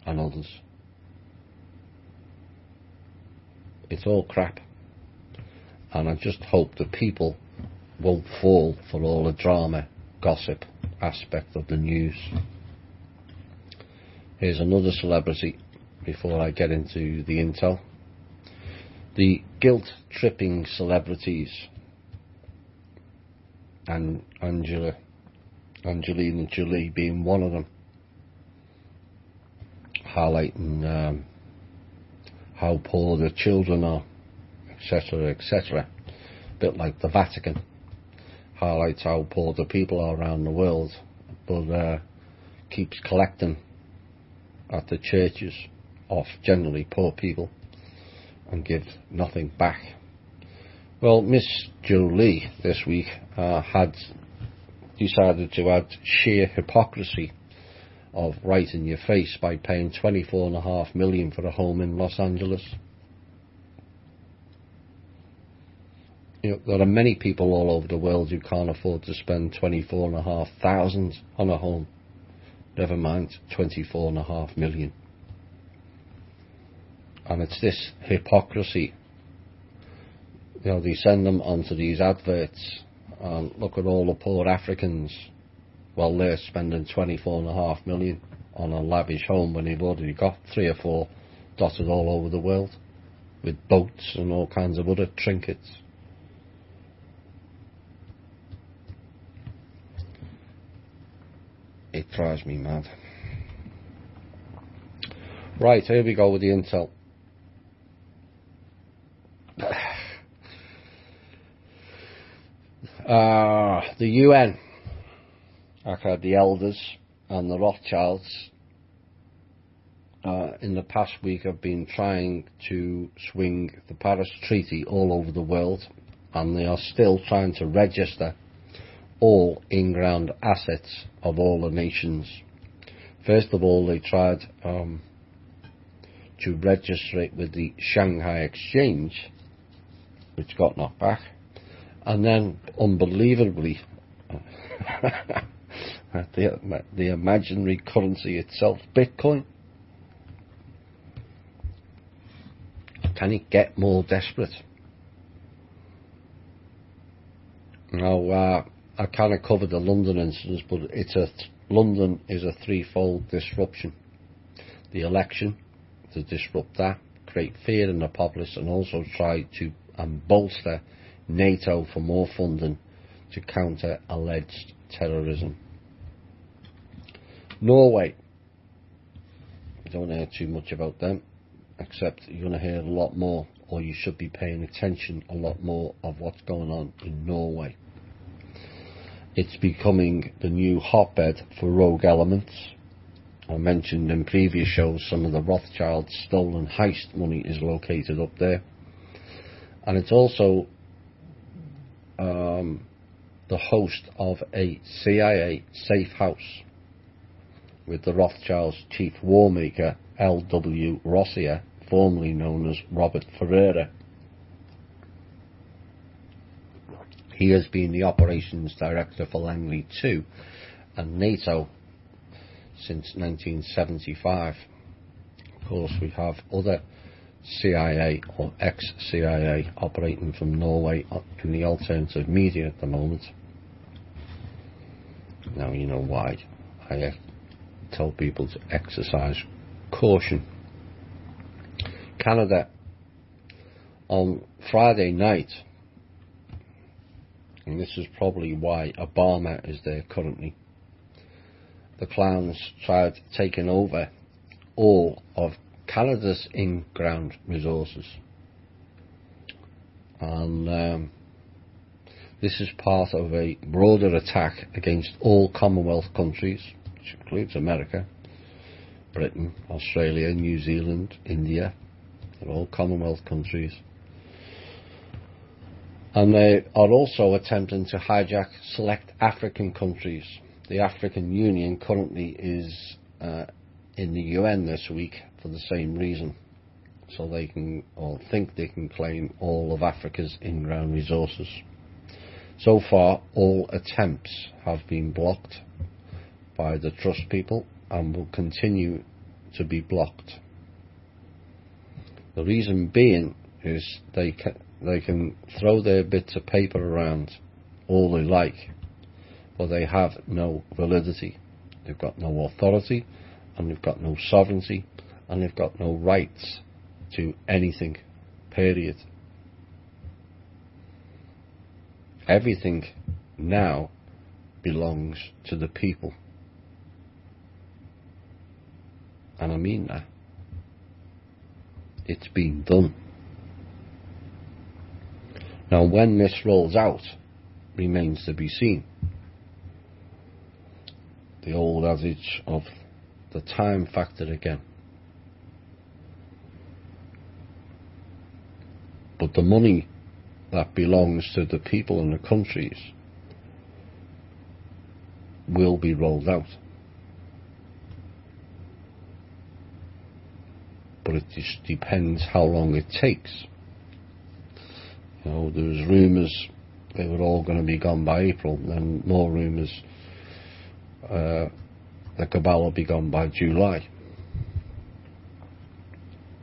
and others. It's all crap. And I just hope the people won't fall for all the drama, gossip aspect of the news. Here's another celebrity before I get into the intel. The guilt-tripping celebrities, and Angelina Jolie being one of them, highlighting how poor the children are, etc., etc. A bit like the Vatican highlights how poor the people are around the world, but keeps collecting at the churches off generally poor people and give nothing back. Well, Miss Jolie this week had decided to add sheer hypocrisy of right in your face by paying $24.5 million for a home in Los Angeles. You know, there are many people all over the world who can't afford to spend $24,500 on a home. Never mind $24.5 million. And it's this hypocrisy. You know, they send them onto these adverts and look at all the poor Africans while they're spending $24.5 million on a lavish home when they've already got 3 or 4 dotted all over the world with boats and all kinds of other trinkets. It drives me mad. Right, here we go with the intel. The UN, aka the elders and the Rothschilds, in the past week have been trying to swing the Paris Treaty all over the world, and they are still trying to register all in-ground assets of all the nations. First of all, they tried to register it with the Shanghai Exchange, which got knocked back, and then unbelievably the imaginary currency itself, Bitcoin. Can it get more desperate? Now, I kind of covered the London incident, but London is a threefold disruption. The election, to disrupt that, create fear in the populace, and also try to bolster NATO for more funding to counter alleged terrorism. Norway, I don't hear too much about them, except you're going to hear a lot more, or you should be paying attention a lot more of what's going on in Norway. It's becoming the new hotbed for rogue elements. I mentioned in previous shows some of the Rothschilds' stolen heist money is located up there. And it's also the host of a CIA safe house with the Rothschilds' chief warmaker, L.W. Rossier, formerly known as Robert Ferreira. He has been the operations director for Langley 2 and NATO since 1975. Of course, we have other CIA or ex-CIA operating from Norway in the alternative media at the moment. Now you know why I tell people to exercise caution. Canada, on Friday night, and this is probably why Obama is there currently, the clowns tried taking over all of Canada's in-ground resources. And this is part of a broader attack against all Commonwealth countries, which includes America, Britain, Australia, New Zealand, India. They're all Commonwealth countries. And they are also attempting to hijack select African countries. The African Union currently is in the UN this week for the same reason. So they can, or think they can, claim all of Africa's in-ground resources. So far, all attempts have been blocked by the trust people and will continue to be blocked. The reason being is they can throw their bits of paper around all they like, but they have no validity. They've got no authority, and they've got no sovereignty, and they've got no rights to anything, period. Everything now belongs to the people. And I mean that. It's been done. Now, when this rolls out remains to be seen. The old adage of the time factor again. But the money that belongs to the people and the countries will be rolled out. But it just depends how long it takes. You know, there was rumours they were all going to be gone by April, and then more rumours the cabal will be gone by July.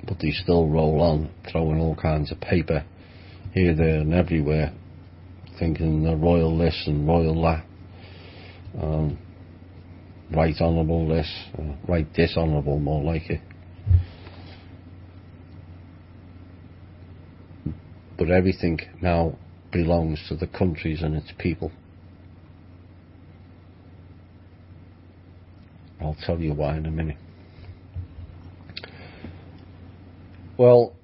But they still roll on, throwing all kinds of paper here, there and everywhere, thinking the royal this and royal that, right honourable this, right dishonourable, more like it. But everything now belongs to the countries and its people. I'll tell you why in a minute. Well,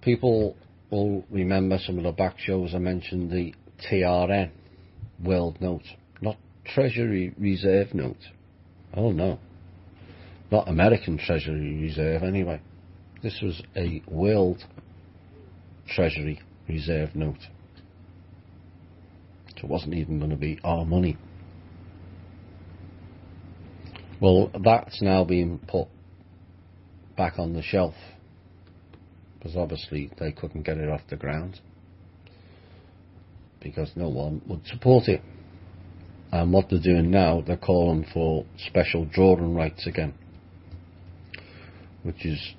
people will remember some of the back shows I mentioned the TRN World Note, not Treasury Reserve Note. Oh no, not American Treasury Reserve anyway. This was a World Treasury Reserve Note. So it wasn't even going to be our money. Well, that's now being put back on the shelf, because obviously they couldn't get it off the ground, because no one would support it. And what they're doing now, they're calling for special drawing rights again, which is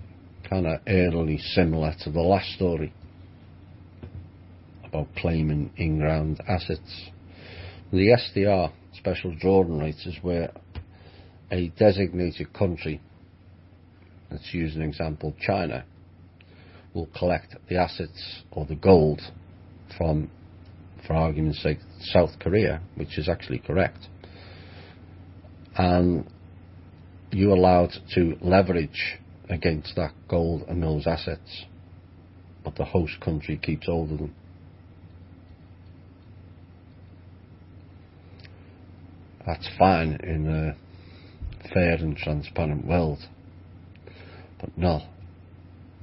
kind of eerily similar to the last story about claiming in-ground assets. The SDR, special drawing rights, is where a designated country, let's use an example, China, will collect the assets or the gold from, for argument's sake, South Korea, which is actually correct, and you're allowed to leverage against that gold and those assets, but the host country keeps hold of them. That's fine in a fair and transparent world, but not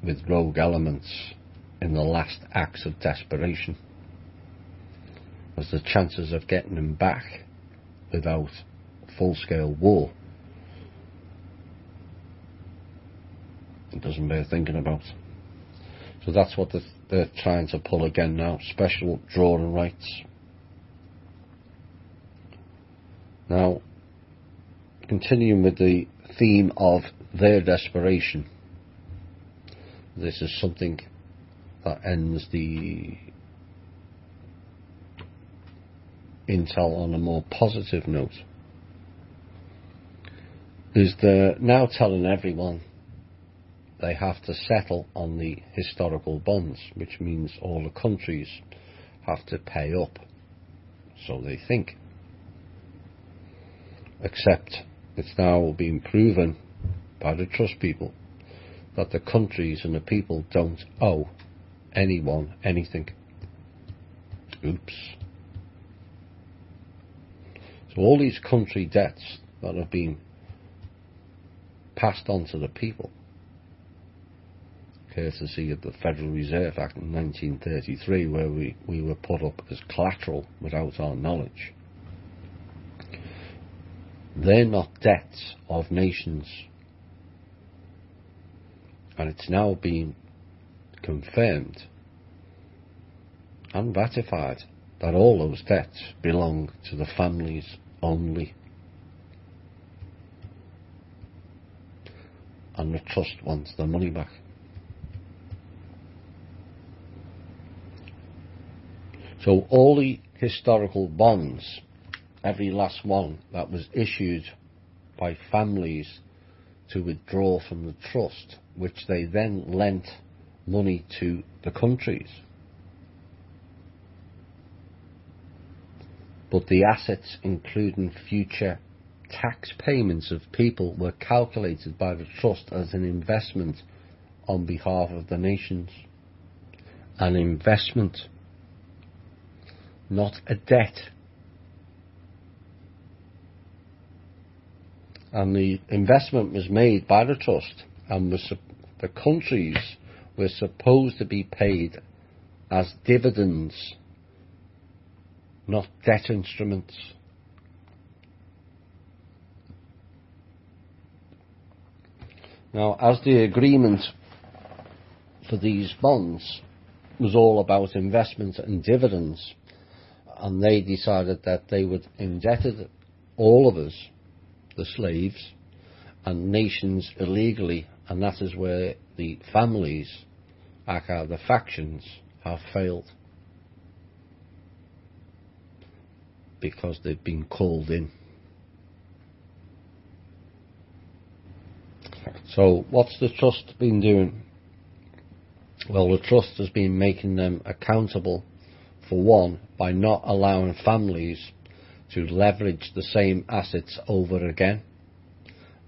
with rogue elements in the last acts of desperation, as the chances of getting them back without full-scale war, it doesn't bear thinking about. So that's what they're trying to pull again now, special drawing rights. Now, continuing with the theme of their desperation, this is something that ends the intel on a more positive note, is they're now telling everyone they have to settle on the historical bonds, which means all the countries have to pay up, so they think. Except it's now being proven by the trust people that the countries and the people don't owe anyone anything. Oops. So all these country debts that have been passed on to the people, courtesy of the Federal Reserve Act in 1933, where we were put up as collateral without our knowledge, they're not debts of nations. And it's now been confirmed and ratified that all those debts belong to the families only. And the trust wants the money back. So all the historical bonds, every last one that was issued by families to withdraw from the trust, which they then lent money to the countries, but the assets, including future tax payments of people, were calculated by the trust as an investment on behalf of the nations. An investment, not a debt. And the investment was made by the trust, and the countries were supposed to be paid as dividends, not debt instruments. Now, as the agreement for these bonds was all about investment and dividends, and they decided that they would indebted all of us, the slaves, and nations illegally, and that is where the families, aka the factions, have failed, because they've been called in. So what's the trust been doing? Well, the trust has been making them accountable, for one, by not allowing families to leverage the same assets over again,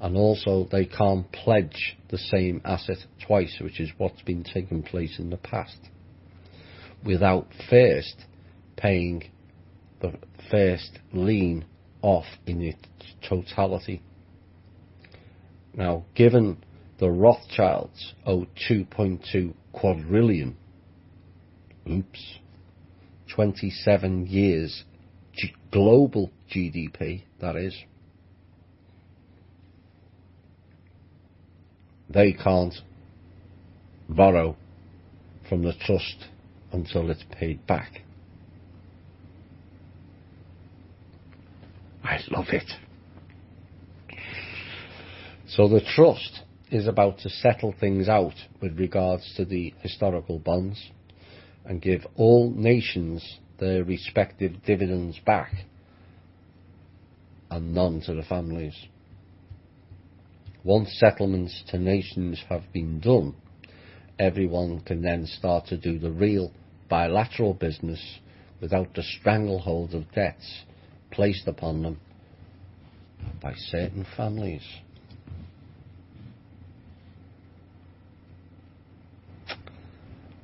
and also they can't pledge the same asset twice, which is what's been taking place in the past, without first paying the first lien off in its totality. Now, given the Rothschilds owe 2.2 quadrillion, 27 years global GDP, that is, they can't borrow from the trust until it's paid back. I love it. So the trust is about to settle things out with regards to the historical bonds and give all nations their respective dividends back and none to the families. Once settlements to nations have been done, everyone can then start to do the real bilateral business without the stranglehold of debts placed upon them by certain families.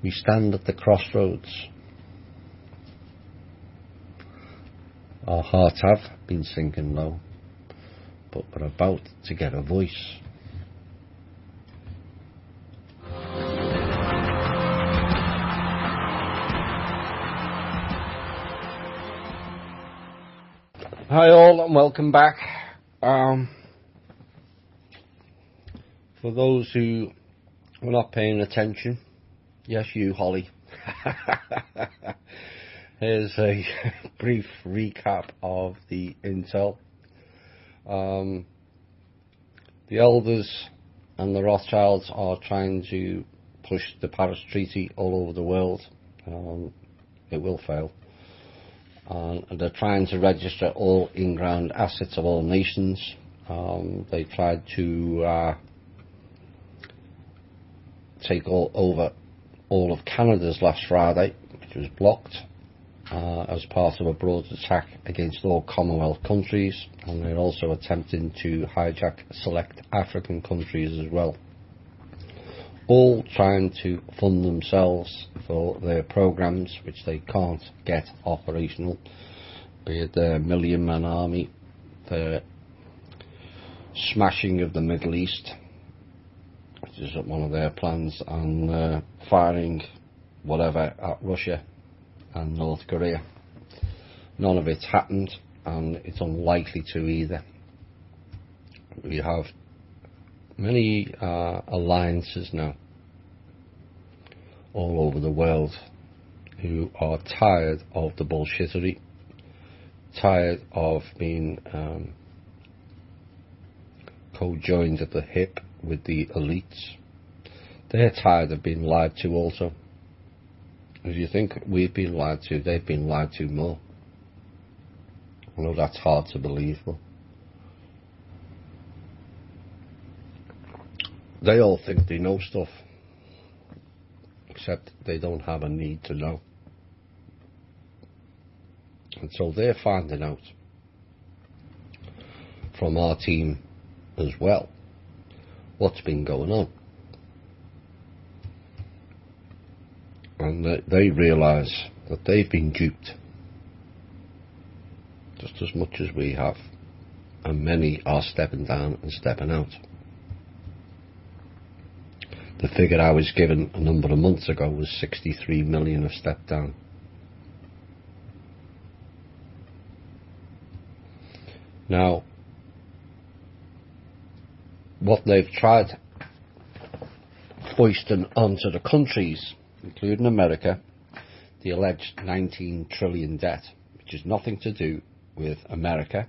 We stand at the crossroads. Our hearts have been sinking low, but we're about to get a voice. Hi all and welcome back. For those who were not paying attention, yes you Holly, here's a brief recap of the intel. The elders and the Rothschilds are trying to push the Paris Treaty all over the world. It will fail. And they're trying to register all in-ground assets of all nations. They tried to take over all of Canada's last Friday, which was blocked as part of a broad attack against all Commonwealth countries, and they're also attempting to hijack select African countries as well, all trying to fund themselves for their programs which they can't get operational, be it their million-man army, their smashing of the Middle East, which is one of their plans, and firing whatever at Russia and North Korea. None of it's happened, and it's unlikely to either. We have many alliances now all over the world who are tired of the bullshittery, tired of being co-joined at the hip with the elites. They're tired of being lied to also. If you think we've been lied to, they've been lied to more. I know that's hard to believe, but they all think they know stuff, except they don't have a need to know. And so they're finding out from our team as well what's been going on. And they realise that they've been duped just as much as we have, and many are stepping down and stepping out. The figure I was given a number of months ago was 63 million have stepped down. Now, what they've tried foisting onto the countries, including America, the alleged 19 trillion debt, which is nothing to do with America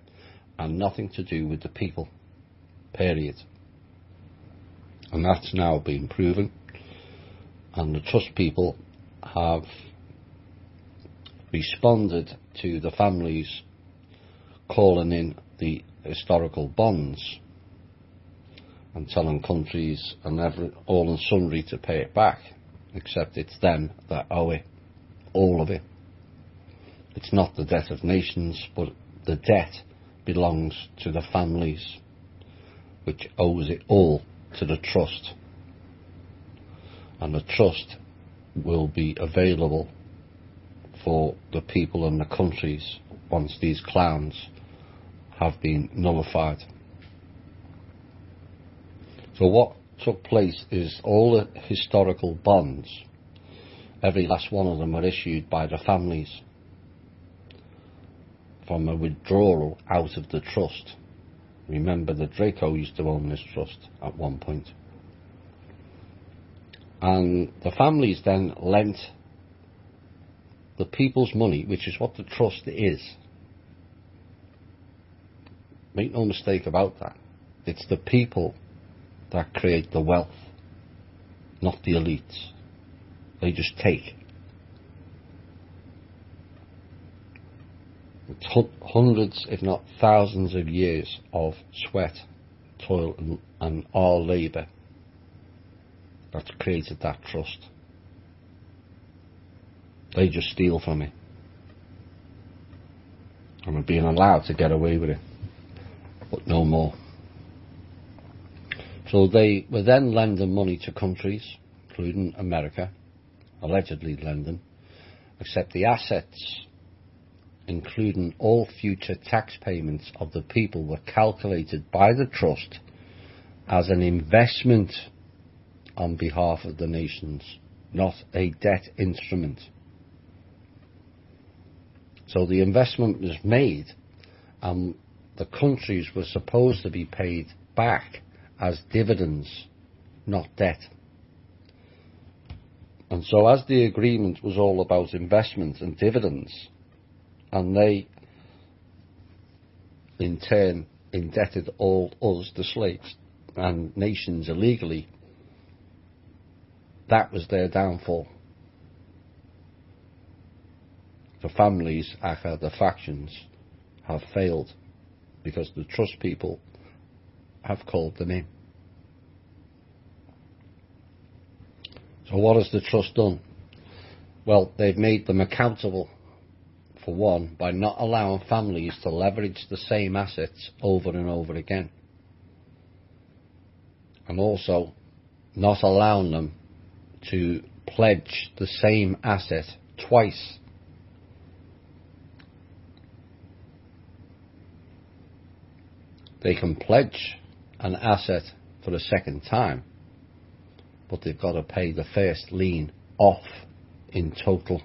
and nothing to do with the people, period. And that's now been proven, and the trust people have responded to the families calling in the historical bonds and telling countries and all and sundry to pay it back, except it's them that owe it, all of it. It's not the debt of nations, but the debt belongs to the families, which owes it all to the trust. And the trust will be available for the people and the countries once these clowns have been nullified. So what took place is all the historical bonds, every last one of them were issued by the families from a withdrawal out of the trust. Remember that Draco used to own this trust at one point. And the families then lent the people's money, which is what the trust is, Make no mistake about that. It's the people that create the wealth, not the elites. They just take. It's hundreds, if not thousands of years of sweat, toil and our labour that's created that trust. They just steal from it. And we're being allowed to get away with it, but no more. So they were then lending money to countries, including America, allegedly lending, except the assets, including all future tax payments of the people, were calculated by the trust as an investment on behalf of the nations, not a debt instrument. So the investment was made, and the countries were supposed to be paid back as dividends, not debt. And so as the agreement was all about investment and dividends, and they in turn indebted all us, the slaves, and nations illegally, that was their downfall. The families, aka the factions, have failed because the trust people have called them in. So what has the trust done? Well, they've made them accountable, for one, by not allowing families to leverage the same assets over and over again, and also not allowing them to pledge the same asset twice. They can pledge an asset for a second time, but they've got to pay the first lien off in total.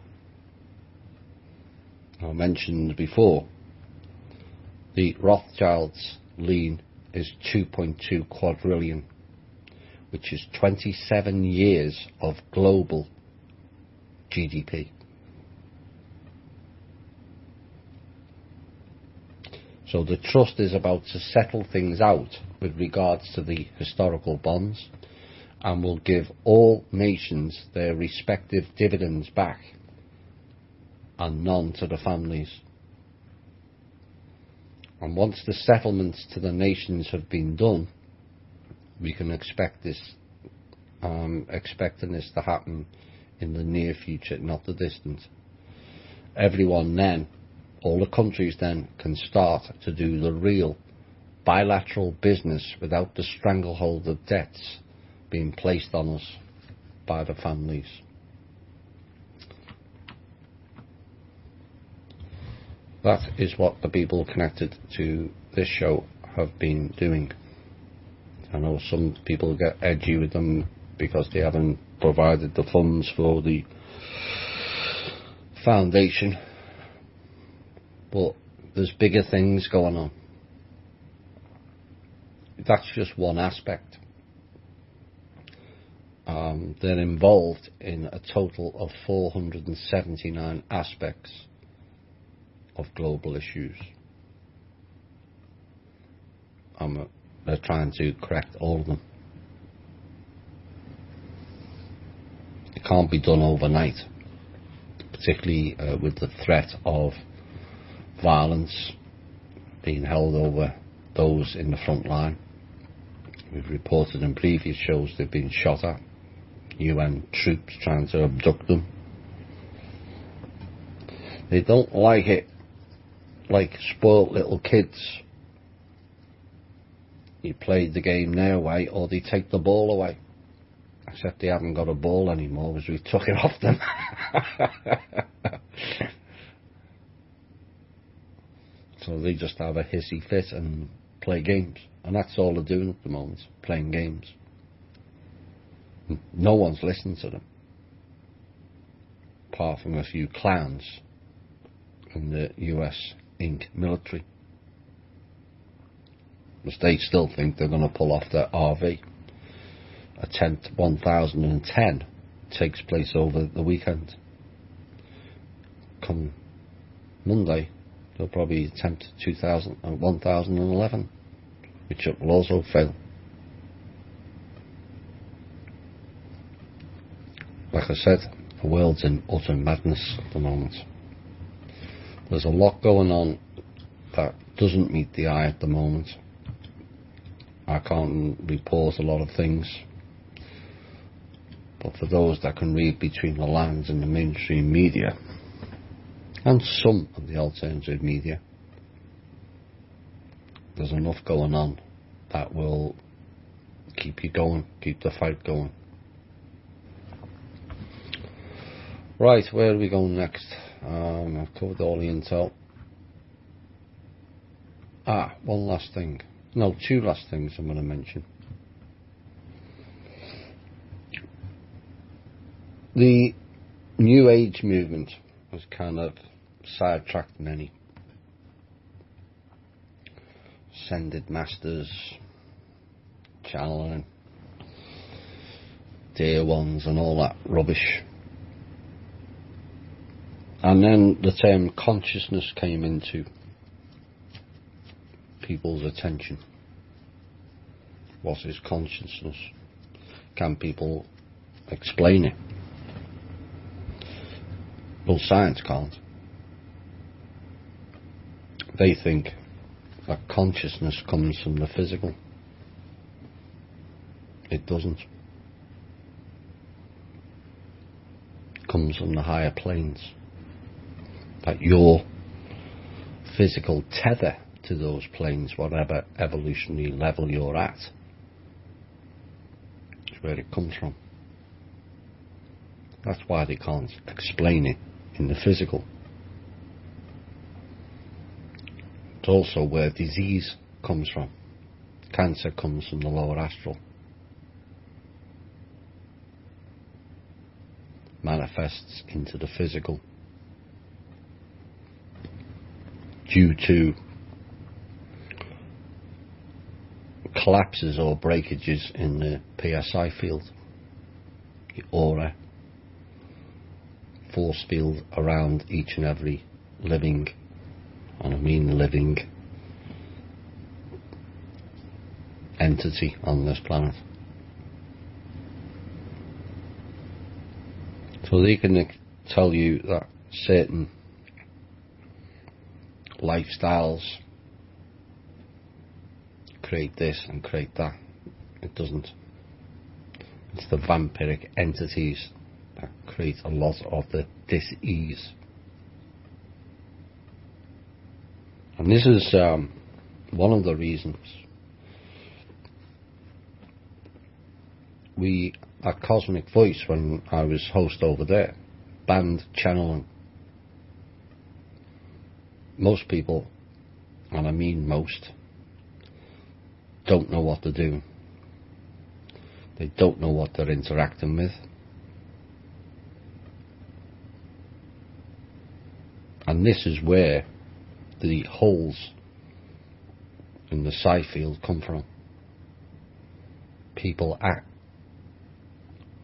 I mentioned before, the Rothschilds' lien is 2.2 quadrillion, which is 27 years of global GDP. So the trust is about to settle things out with regards to the historical bonds, and will give all nations their respective dividends back, and none to the families. And once the settlements to the nations have been done, we can expect this, expecting this to happen in the near future, not the distant. Everyone then, all the countries then, can start to do the real bilateral business without the stranglehold of debts being placed on us by the families. That is what the people connected to this show have been doing. I know some people get edgy with them because they haven't provided the funds for the foundation, but there's bigger things going on. That's just one aspect. They're involved in a total of 479 aspects of global issues. They're trying to correct all of them. It can't be done overnight, particularly with the threat of violence being held over those in the front line. We've reported in previous shows they've been shot at. UN troops trying to abduct them. They don't like it like spoiled little kids. You play the game their way or they take the ball away. Except they haven't got a ball anymore because we took it off them. So they just have a hissy fit and play games. And that's all they're doing at the moment, playing games. No one's listening to them, apart from a few clowns in the US Inc. military. The states still think they're going to pull off their RV. Attempt 1010 takes place over the weekend. Come Monday, They'll probably attempt 1011, which will also fail. Like I said, the world's in utter madness at the moment. There's a lot going on that doesn't meet the eye at the moment. I can't report a lot of things, but for those that can read between the lines in the mainstream media and some of the alternative media, there's enough going on that will keep you going, keep the fight going. Right, where are we going next? I've covered all the intel. One last thing. No, two last things I'm going to mention. The New Age movement has kind of sidetracked many. Ascended masters, channeling, dear ones and all that rubbish. And then the term consciousness came into people's attention. What is consciousness? Can people explain it? Well, science can't. They think that consciousness comes from the physical. It doesn't. It comes from the higher planes. That your physical tether to those planes, whatever evolutionary level you're at, is where it comes from. That's why they can't explain it in the physical. It's also where disease comes from. Cancer comes from the lower astral. Manifests into the physical due to collapses or breakages in the PSI field, the aura, force field around each and every living, and I mean living, entity on this planet. So they can tell you that certain lifestyles create this and create that. It doesn't. It's the vampiric entities that create a lot of the dis-ease. And this is one of the reasons we at Cosmic Voice, when I was host over there, banned channeling. Most people, and I mean most, don't know what to do. They don't know what they're interacting with. And this is where the holes in the psi field come from. People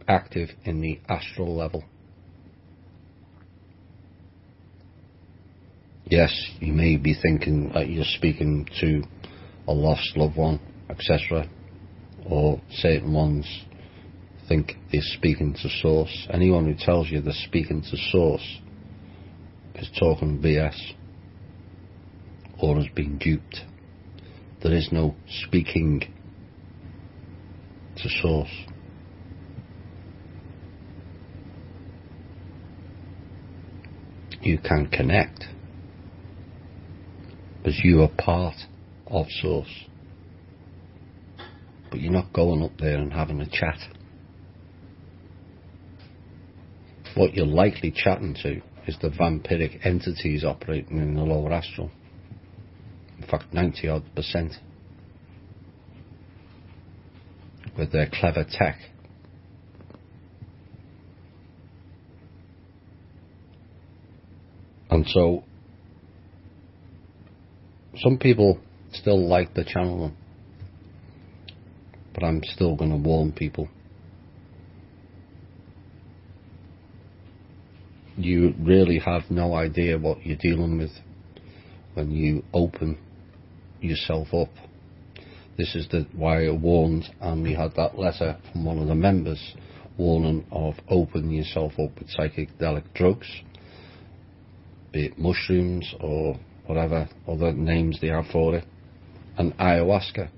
active in the astral level. Yes, you may be thinking that you're speaking to a lost loved one, etc. Or certain ones think they're speaking to source. Anyone who tells you they're speaking to source is talking BS or has been duped. There is no speaking to source. You can connect because you are part of source, but you're not going up there and having a chat. What you're likely chatting to is the vampiric entities operating in the lower astral. In fact, 90% with their clever tech. And so some people still like the channeling, but I'm still going to warn people. You really have no idea what you're dealing with when you open yourself up. This is why I warned, and we had that letter from one of the members warning of opening yourself up with psychedelic drugs, be it mushrooms or whatever other names they have for it, and ayahuasca.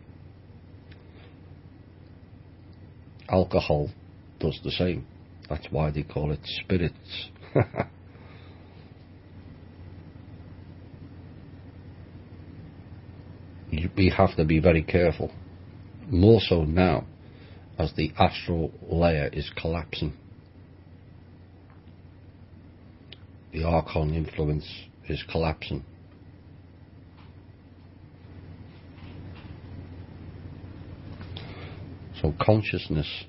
Alcohol does the same. That's why they call it spirits. We have to be very careful, more so now as the astral layer is collapsing. The archon influence is collapsing. So consciousness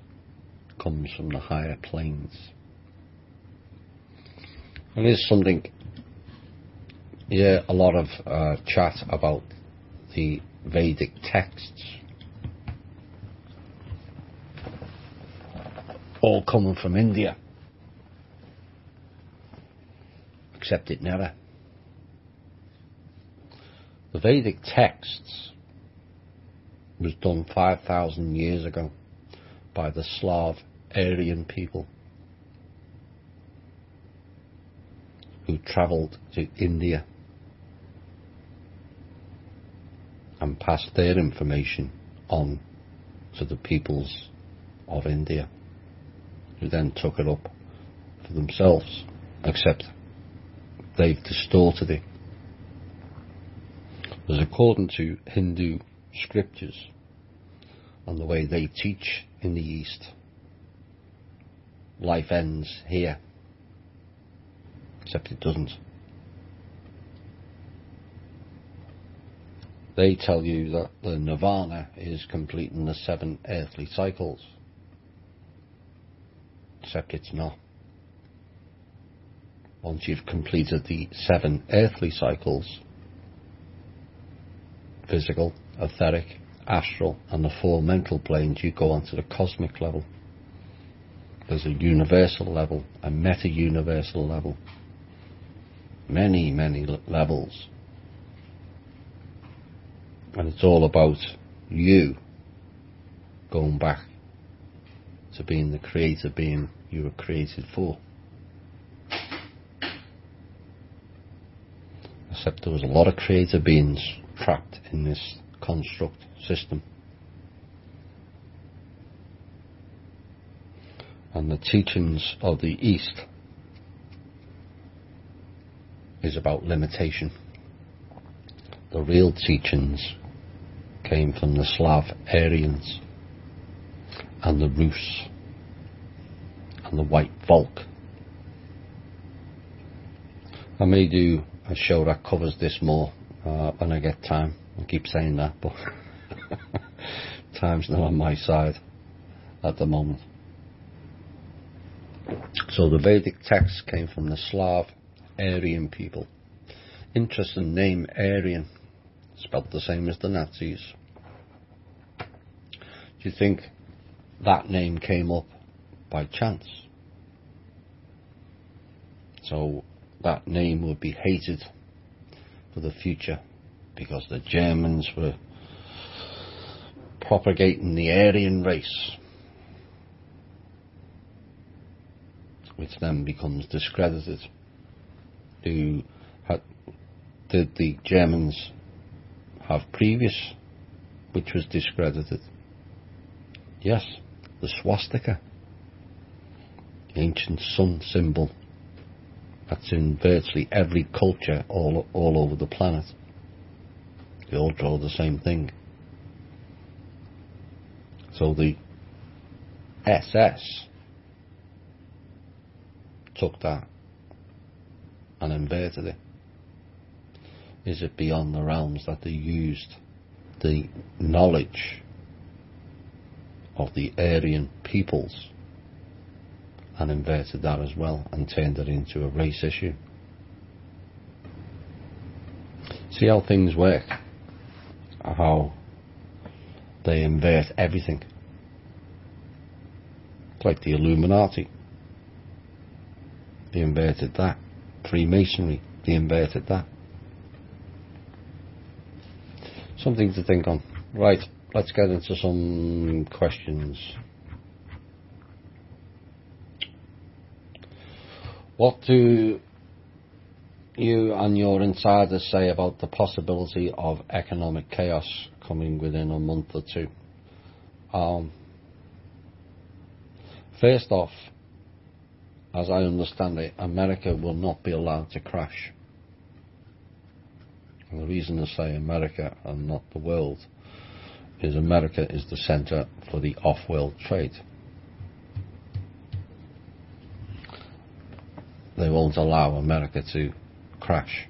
comes from the higher planes. And there's something, a lot of chat about the Vedic texts, all coming from India, except it never. The Vedic texts was done 5,000 years ago by the Slav Aryan people who travelled to India and passed their information on to the peoples of India, who then took it up for themselves, except they've distorted it. Because according to Hindu scriptures and the way they teach in the East, life ends here, except it doesn't. They tell you that the nirvana is completing the 7 earthly cycles, except it's not. Once you've completed the 7 earthly cycles, physical, etheric, astral and the 4 mental planes, you go on to the cosmic level. There's a universal level, a meta-universal level, many levels. And it's all about you going back to being the creator being you were created for. Except there was a lot of creator beings trapped in this construct system. And the teachings of the East is about limitation. The real teachings came from the Slav Aryans and the Rus and the White Volk. I may do a show that covers this more when I get time. I keep saying that, but time's not on my side at the moment. So the Vedic text came from the Slav Aryan people. Interesting name, Aryan, spelled the same as the Nazis. Do you think that name came up by chance? So that name would be hated for the future because the Germans were propagating the Aryan race, which then becomes discredited. Did the Germans have previous which was discredited? Yes, the swastika, the ancient sun symbol that's in virtually every culture all over the planet. They all draw the same thing. So the SS took that and inverted it. Is it beyond the realms that they used the knowledge of the Aryan peoples and inverted that as well and turned it into a race issue? See how things work, how they invert everything. It's like the Illuminati. They inverted that. Freemasonry, they inverted that. something to think on. Right, let's get into some questions. What do you and your insiders say about the possibility of economic chaos coming within a month or two? First off, as I understand it, America will not be allowed to crash. And the reason I say America and not the world is America is the centre for the off-world trade. They won't allow America to crash.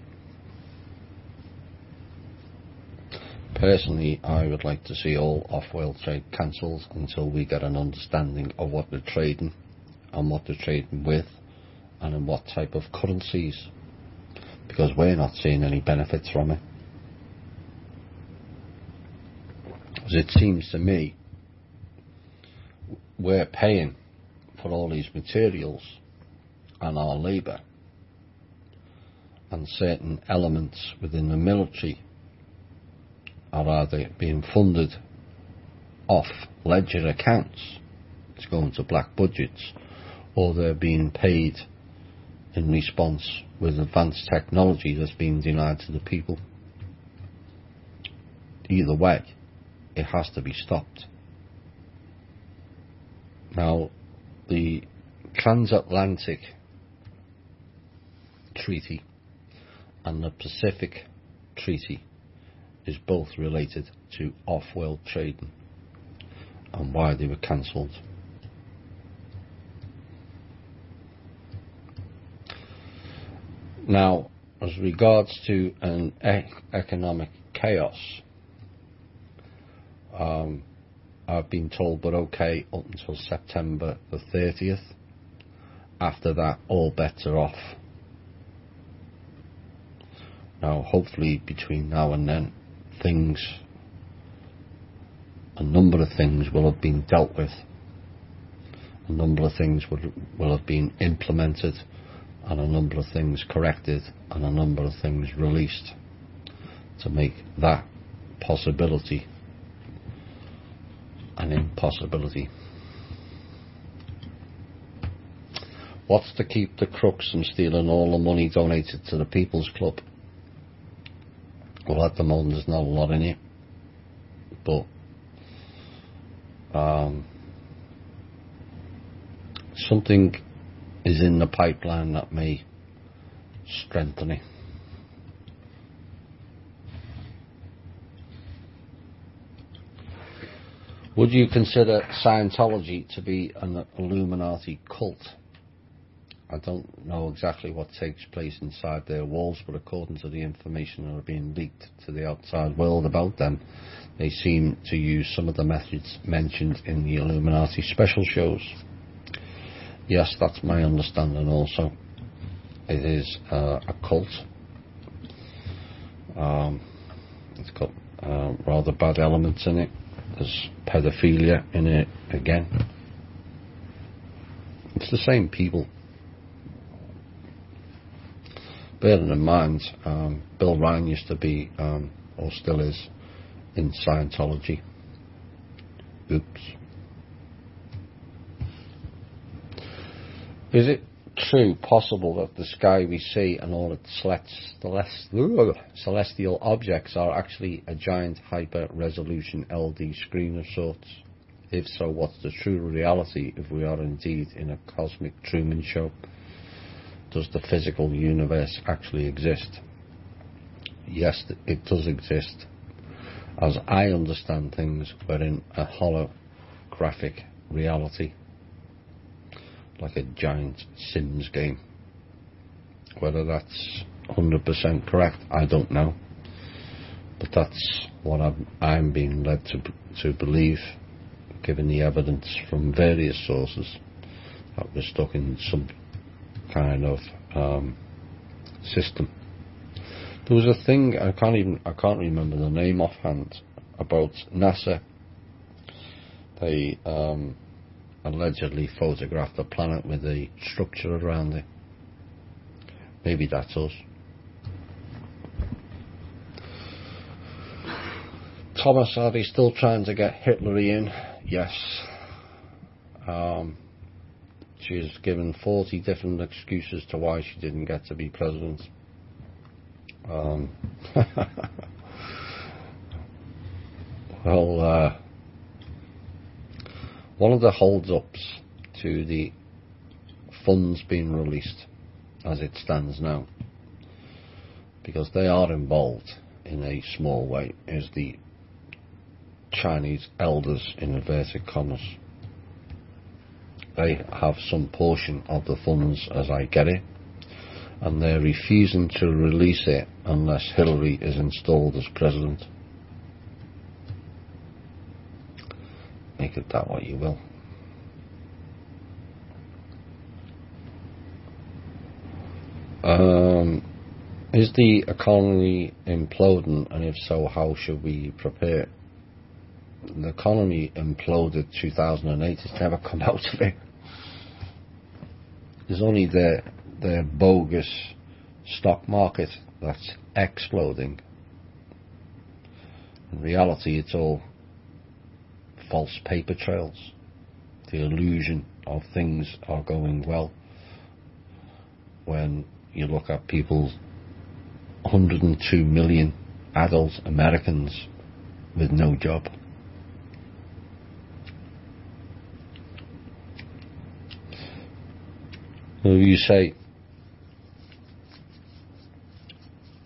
Personally, I would like to see all off-world trade cancelled until we get an understanding of what they're trading and what they're trading with and in what type of currencies, because we're not seeing any benefits from it. As it seems to me, we're paying for all these materials and our labour, and certain elements within the military are either being funded off ledger accounts, it's going to black budgets, or they're being paid in response with advanced technology that's being denied to the people. Either way, it has to be stopped. Now, the transatlantic treaty and the Pacific treaty is both related to off-world trading and why they were cancelled. Now, as regards to an economic chaos, I've been told we're okay up until September the 30th. After that, all bets are off. Now, hopefully between now and then, a number of things will have been dealt with. A number of things will have been implemented, and a number of things corrected, and a number of things released to make that possibility an impossibility. What's to keep the crooks from stealing all the money donated to the People's Club? Well, at the moment there's not a lot in it, but something is in the pipeline that may strengthen it. Would you consider Scientology to be an Illuminati cult? I don't know exactly what takes place inside their walls, but according to the information that are being leaked to the outside world about them, they seem to use some of the methods mentioned in the Illuminati special shows. Yes, that's my understanding also. It is a cult. It's got rather bad elements in it. There's pedophilia in it again. It's the same people. Bearing in mind, Bill Ryan used to be, or still is, in Scientology. Oops. Is it true, possible, that the sky we see and all its celestial objects are actually a giant hyper-resolution LD screen of sorts? If so, what's the true reality if we are indeed in a cosmic Truman show? Does the physical universe actually exist? Yes, it does exist. As I understand things, we're in a holographic reality, like a giant Sims game. Whether that's 100% correct, I don't know, but that's what I'm being led to believe, given the evidence from various sources that we're stuck in some kind of system. There was a thing, I can't remember the name offhand, about NASA. They allegedly photographed a planet with a structure around it. Maybe that's us. Thomas, are they still trying to get Hillary in? Yes. She's given 40 different excuses to why she didn't get to be president. Well, one of the holds-ups to the funds being released as it stands now, because they are involved in a small way, is the Chinese elders, in inverted commas. They have some portion of the funds, as I get it, and they're refusing to release it unless Hillary is installed as president. Make it that what you will. Is the economy imploding, and if so, how should we prepare? The economy imploded 2008. It's never come out of it. There's only the bogus stock market that's exploding. In reality, it's all false paper trails. The illusion of things are going well, when you look at people's 102 million adult Americans with no job. So you say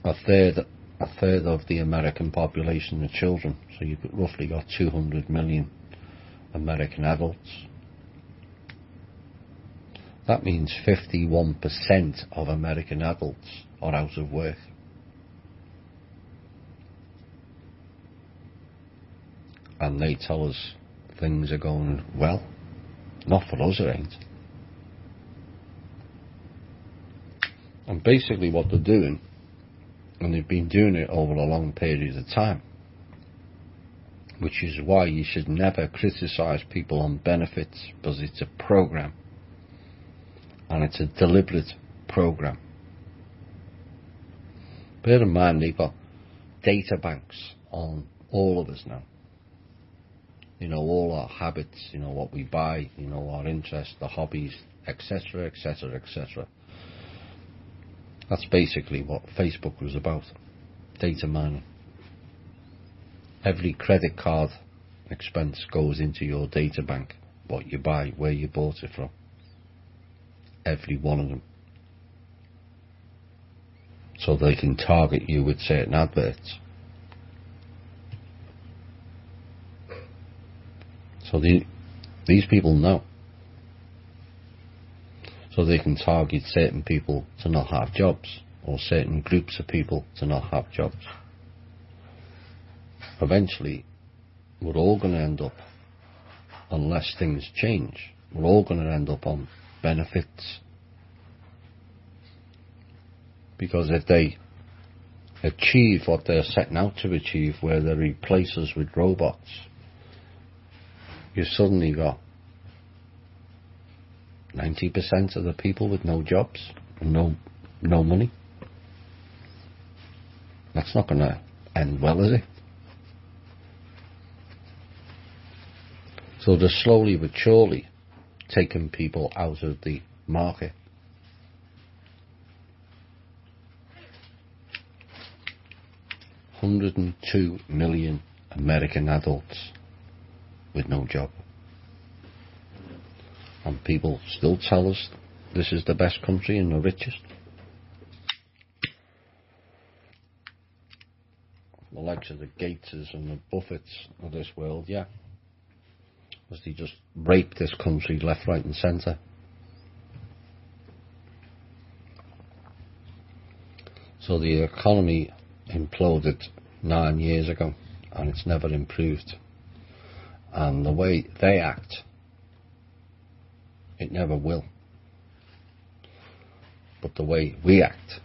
a third of the American population are children, so you've roughly got 200 million American adults. That means 51% of American adults are out of work. And they tell us things are going well. Not for us, it ain't. And basically what they're doing, and they've been doing it over a long period of time, which is why you should never criticise people on benefits, because it's a program, and it's a deliberate program. Bear in mind, they've got data banks on all of us now. You know, all our habits, you know, what we buy, you know, our interests, the hobbies, etc., etc., etc. That's basically what Facebook was about. Data mining. Every credit card expense goes into your data bank. What you buy, where you bought it from. Every one of them. So they can target you with certain adverts. So these people know. So they can target certain people to not have jobs, or certain groups of people to not have jobs. Eventually, we're all going to end up, unless things change, we're all going to end up on benefits. Because if they achieve what they're setting out to achieve, where they replace us with robots, you suddenly got 90% of the people with no jobs and no money. That's not going to end well, is it? So they're slowly but surely taking people out of the market. $102 million American adults with no job. And people still tell us this is the best country and the richest. The likes of the Gateses and the Buffetts of this world, yeah. Because they just rape this country left, right and centre. So the economy imploded 9 years ago, and it's never improved. And the way they act, it never will. But the way we act,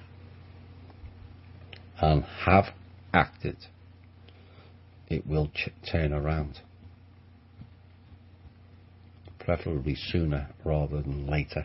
and have acted, it will turn around. Preferably sooner rather than later.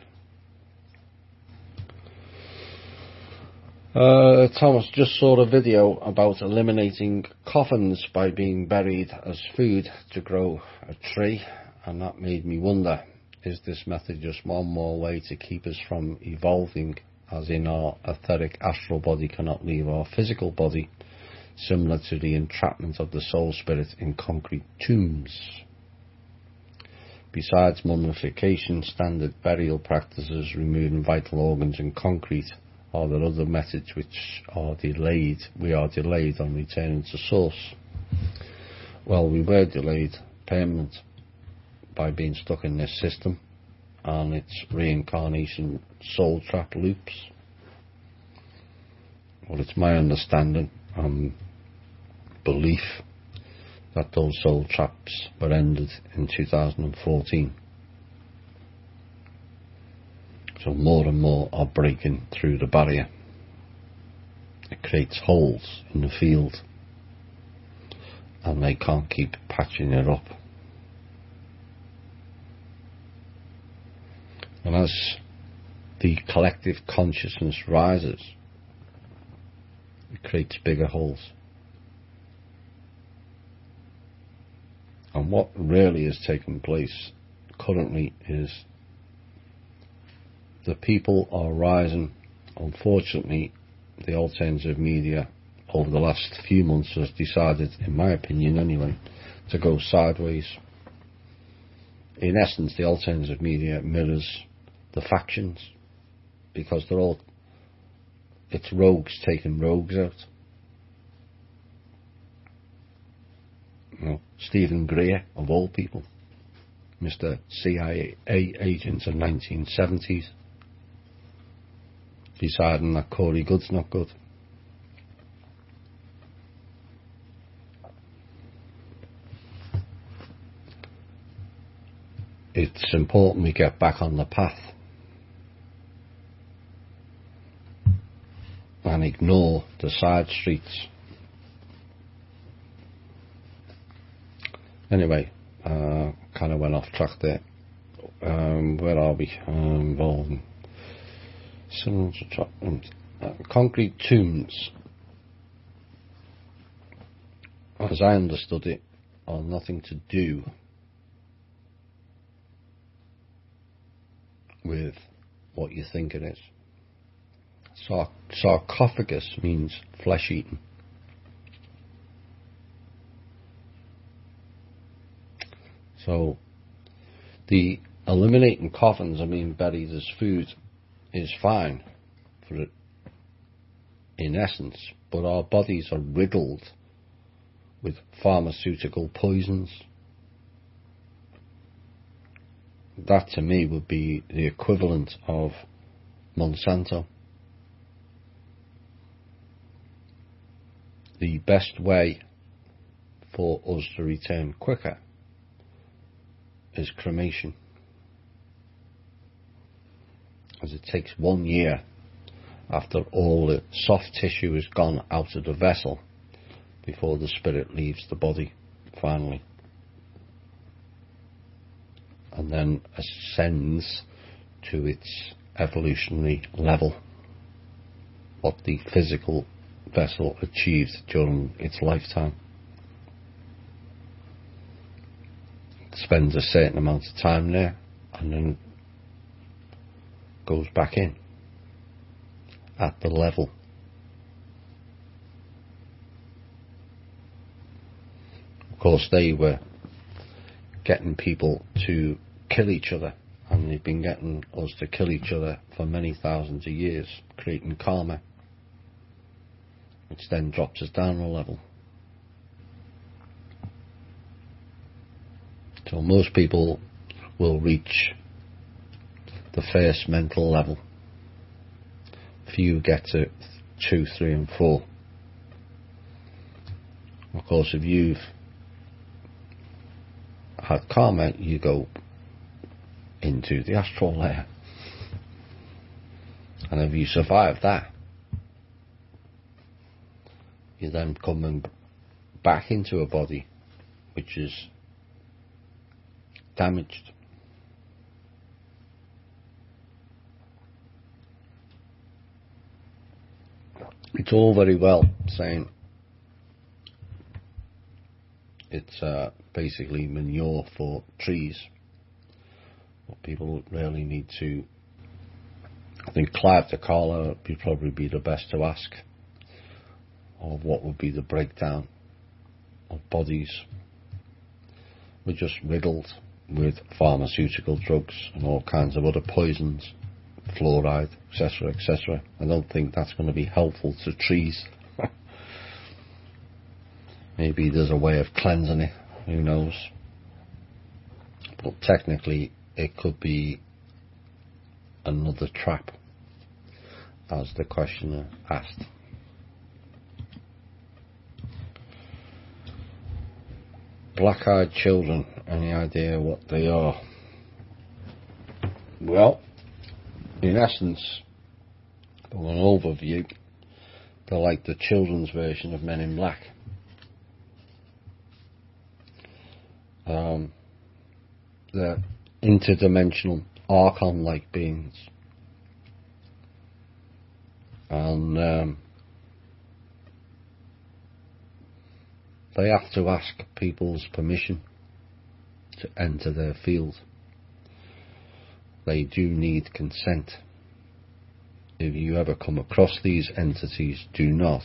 Thomas just saw a video about eliminating coffins by being buried as food to grow a tree, and that made me wonder, is this method just one more way to keep us from evolving, as in our etheric astral body cannot leave our physical body, similar to the entrapment of the soul spirit in concrete tombs? Besides mummification, standard burial practices removing vital organs in concrete, are there other methods which are delayed? We are delayed on returning to source. Well, we were delayed permanent by being stuck in this system and its reincarnation soul trap loops. Well, it's my understanding and belief that those soul traps were ended in 2014. So more and more are breaking through the barrier. It creates holes in the field and they can't keep patching it up. And as the collective consciousness rises, it creates bigger holes. And what really is taking place currently is the people are rising. Unfortunately, the alternative media over the last few months has decided, in my opinion anyway, to go sideways. In essence, the alternative media mirrors the factions, because it's rogues taking rogues out. You know, Stephen Greer, of all people, Mr. CIA agent of 1970s, deciding that Corey Good's not good. It's important we get back on the path and ignore the side streets. Anyway, kind of went off track there. Where are we? Involved concrete tombs, as I understood it, are nothing to do with what you think it is. Sarcophagus means flesh eating. So the eliminating coffins, I mean buried as food, is fine for it in essence, but our bodies are riddled with pharmaceutical poisons. That to me would be the equivalent of Monsanto. The best way for us to return quicker is cremation, as it takes 1 year after all the soft tissue has gone out of the vessel before the spirit leaves the body finally, and then ascends to its evolutionary level, what the physical vessel achieved during its lifetime. It spends a certain amount of time there and then goes back in at the level. Of course, they were getting people to kill each other, and they've been getting us to kill each other for many thousands of years, creating karma, which then drops us down a level. So most people will reach the first mental level. Few get to 2, 3 and 4. Of course, if you've had karma, you go into the astral layer, and if you survive that, you then come back into a body which is damaged. it's all very well saying it's basically manure for trees. What people really need to, I think Clive de Carlo would probably be the best to ask, of what would be the breakdown of bodies. We're just riddled with pharmaceutical drugs and all kinds of other poisons, fluoride, etc., etc. I don't think that's going to be helpful to trees. Maybe there's a way of cleansing it, who knows. But technically it could be another trap, as the questioner asked. Black-eyed children, any idea what they are? Well, in essence, for an overview, they're like the children's version of Men in Black. They're interdimensional Archon-like beings, and they have to ask people's permission to enter their field. They do need consent. If you ever come across these entities, do not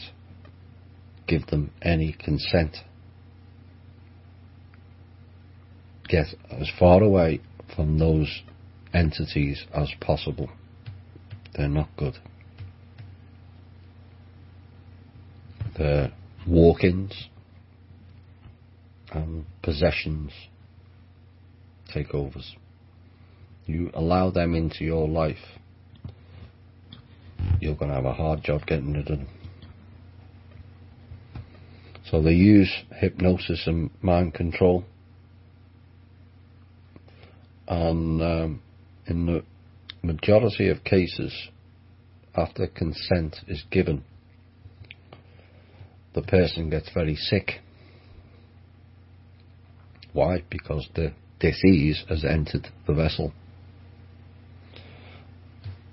give them any consent. Get as far away from those entities as possible. They're not good. They're walk-ins and possessions, takeovers. You allow them into your life, you're going to have a hard job getting rid of them. So they use hypnosis and mind control, and in the majority of cases, after consent is given, the person gets very sick. Why? Because the disease has entered the vessel,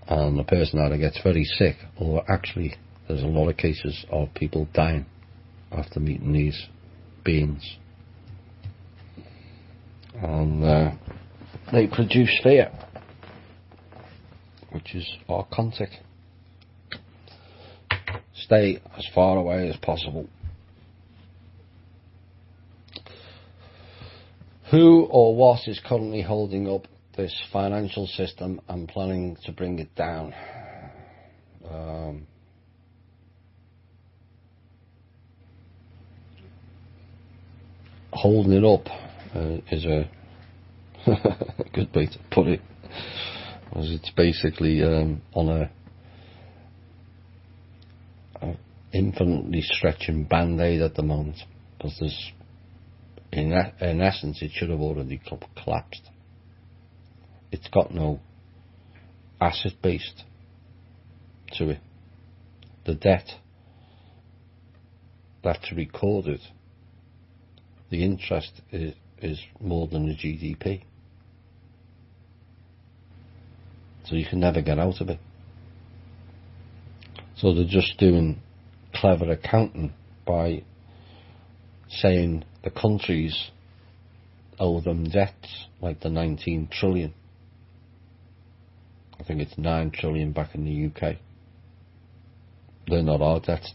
and the person either gets very sick, or actually there's a lot of cases of people dying after meeting these beings, and they produce fear, which is archontic. Stay as far away as possible. Who or what is currently holding up this financial system and planning to bring it down? Holding it up is a good way to put it, because it's basically on a infinitely stretching band-aid at the moment, because there's in essence it should have already collapsed. It's got no asset base to it. The debt that's recorded, the interest is more than the GDP, so you can never get out of it. So they're just doing clever accounting by saying the countries owe them debts like the 19 trillion. I think it's 9 trillion back in the UK. They're not our debts,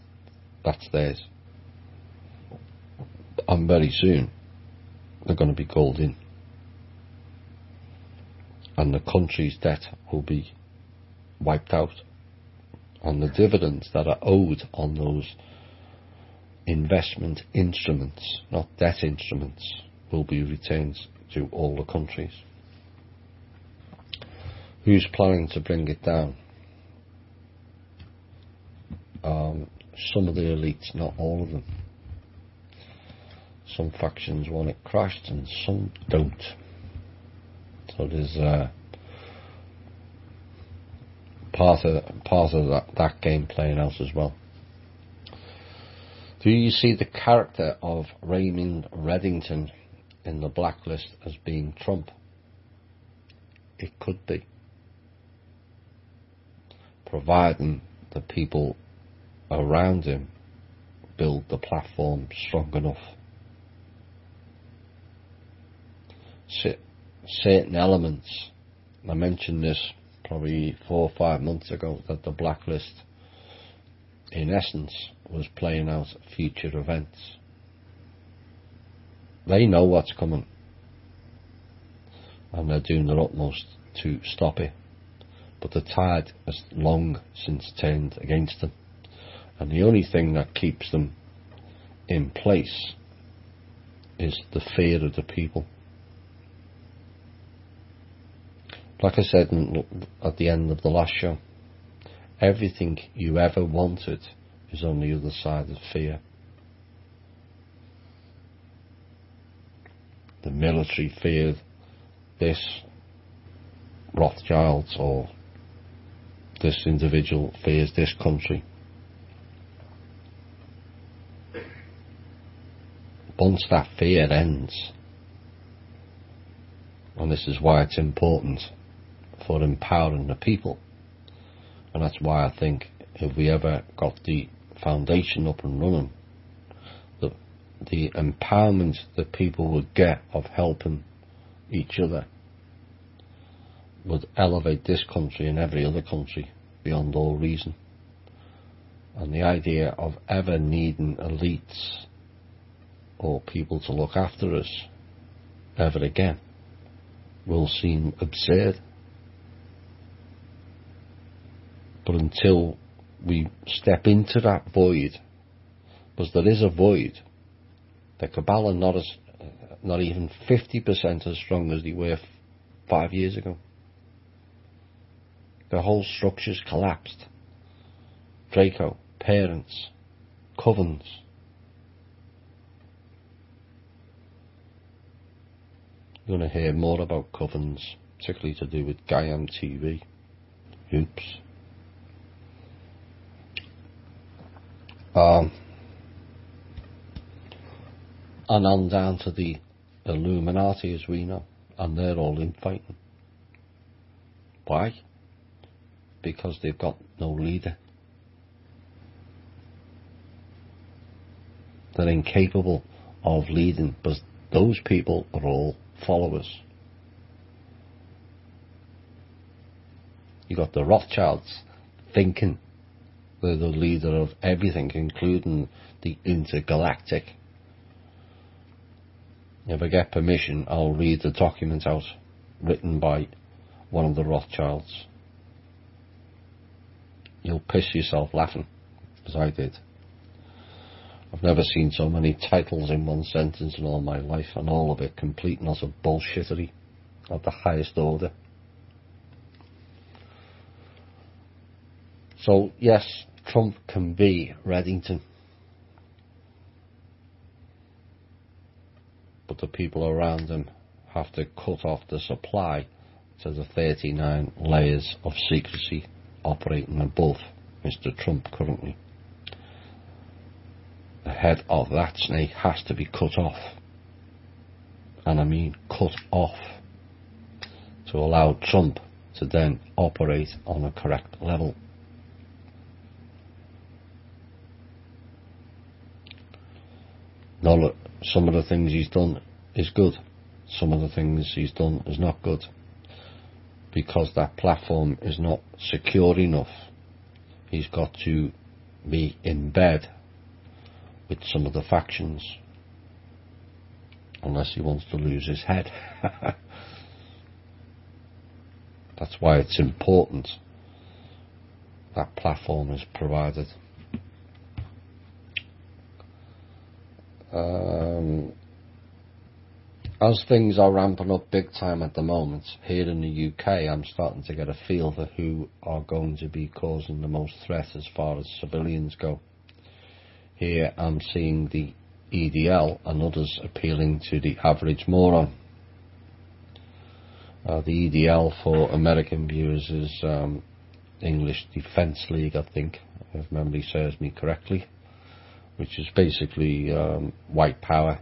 that's theirs. And very soon they're going to be called in, and the country's debt will be wiped out, and the dividends that are owed on those investment instruments, not debt instruments, will be returned to all the countries. Who's planning to bring it down? Some of the elites, not all of them. Some factions want it crashed and some don't. So there's part of that game playing out as well. Do you see the character of Raymond Reddington in the blacklist as being Trump? It could be, providing the people around him build the platform strong enough. Certain elements, I mentioned this probably 4 or 5 months ago, that the blacklist in essence was playing out future events. They know what's coming and they're doing their utmost to stop it, but the tide has long since turned against them, and the only thing that keeps them in place is the fear of the people. Like I said at the end of the last show, everything you ever wanted is on the other side of fear. The military feared this Rothschilds, or this individual fears this country. Once that fear ends, and this is why it's important for empowering the people, and that's why I think if we ever got the foundation up and running, the empowerment that people would get of helping each other would elevate this country and every other country beyond all reason. And the idea of ever needing elites or people to look after us ever again will seem absurd. But until we step into that void, because there is a void, the cabal are not even 50% as strong as they were 5 years ago. The whole structure's collapsed. Draco, parents, covens. You're going to hear more about covens, particularly to do with Gaiam TV. Oops. And on down to the Illuminati, as we know, and they're all infighting. Why? Because they've got no leader. They're incapable of leading, but those people are all followers. You got the Rothschilds thinking they're the leader of everything, including the intergalactic. If I get permission, I'll read the document out written by one of the Rothschilds. You'll piss yourself laughing, as I did. I've never seen so many titles in one sentence in all my life, and all of it complete and utter bullshittery of the highest order. So yes, Trump can be Reddington, but the people around him have to cut off the supply to the 39 layers of secrecy operating above Mr. Trump currently. The head of that snake has to be cut off, and I mean cut off, to allow Trump to then operate on a correct level. Not some of the things he's done is good, some of the things he's done is not good, because that platform is not secure enough. He's got to be in bed with some of the factions, unless he wants to lose his head. That's why it's important that platform is provided. As things are ramping up big time at the moment here in the UK, I'm starting to get a feel for who are going to be causing the most threat as far as civilians go. Here I'm seeing the EDL and others appealing to the average moron. The EDL, for American viewers, is English Defence League, I think, if memory serves me correctly, which is basically white power,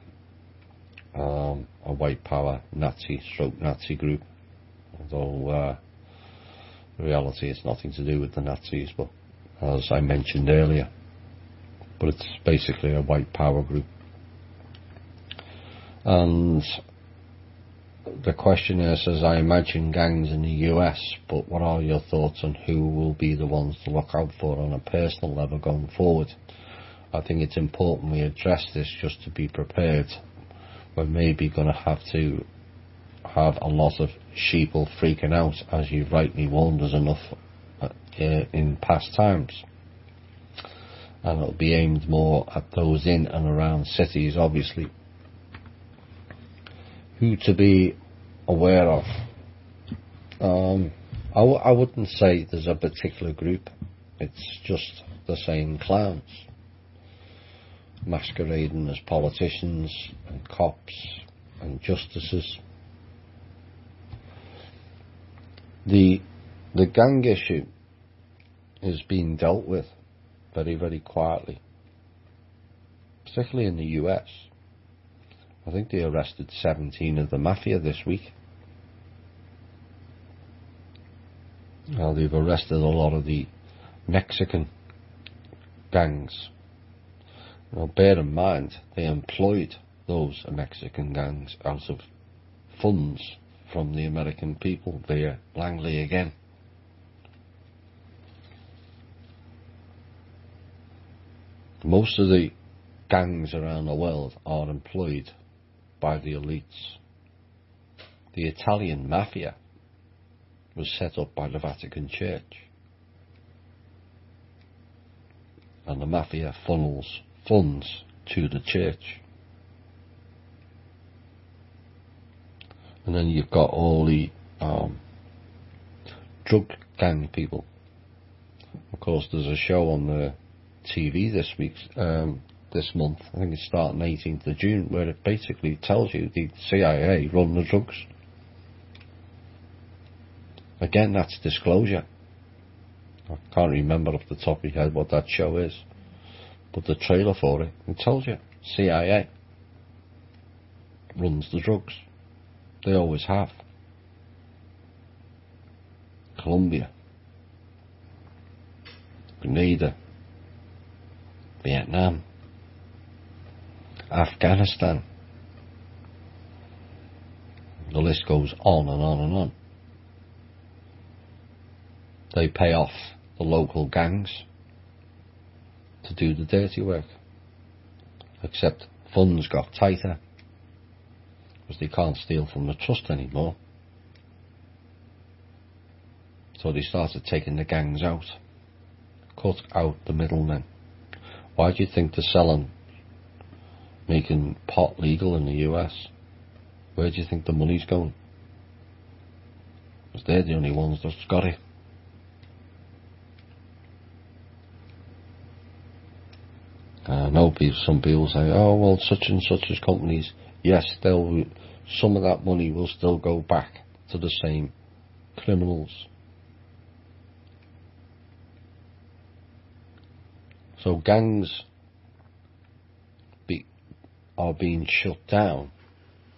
a white power Nazi group, although in reality it's nothing to do with the Nazis, but as I mentioned earlier, but it's basically a white power group. And the questionnaire says, I imagine gangs in the US, but what are your thoughts on who will be the ones to look out for on a personal level going forward? I think it's important we address this just to be prepared. We're maybe going to have a lot of sheeple freaking out, as you rightly warned us enough in past times. And it'll be aimed more at those in and around cities, obviously. Who to be aware of? I wouldn't say there's a particular group. It's just the same clowns masquerading as politicians and cops and justices. The gang issue is being dealt with very, very quietly, particularly in the US. I think they arrested 17 of the mafia this week. Now they've arrested a lot of the Mexican gangs. Now bear in mind, they employed those Mexican gangs out of funds from the American people via Langley again. Most of the gangs around the world are employed by the elites. The Italian mafia was set up by the Vatican Church, and the mafia funnels funds to the church. And then you've got all the drug gang people. Of course, there's a show on the TV this month, I think it's starting 18th of June, where it basically tells you the CIA run the drugs. Again, that's disclosure. I can't remember off the top of my head what that show is, but the trailer for it tells you CIA runs the drugs. They always have. Colombia, Grenada, Vietnam, Afghanistan. The list goes on and on and on. They pay off the local gangs to do the dirty work. Except funds got tighter, because they can't steal from the trust anymore. So they started taking the gangs out, cut out the middlemen. Why do you think they're making pot legal in the US? Where do you think the money's going? Because they're the only ones that's got it. I know some people say, oh well, such and such as companies. Yes, some of that money will still go back to the same criminals. So gangs are being shut down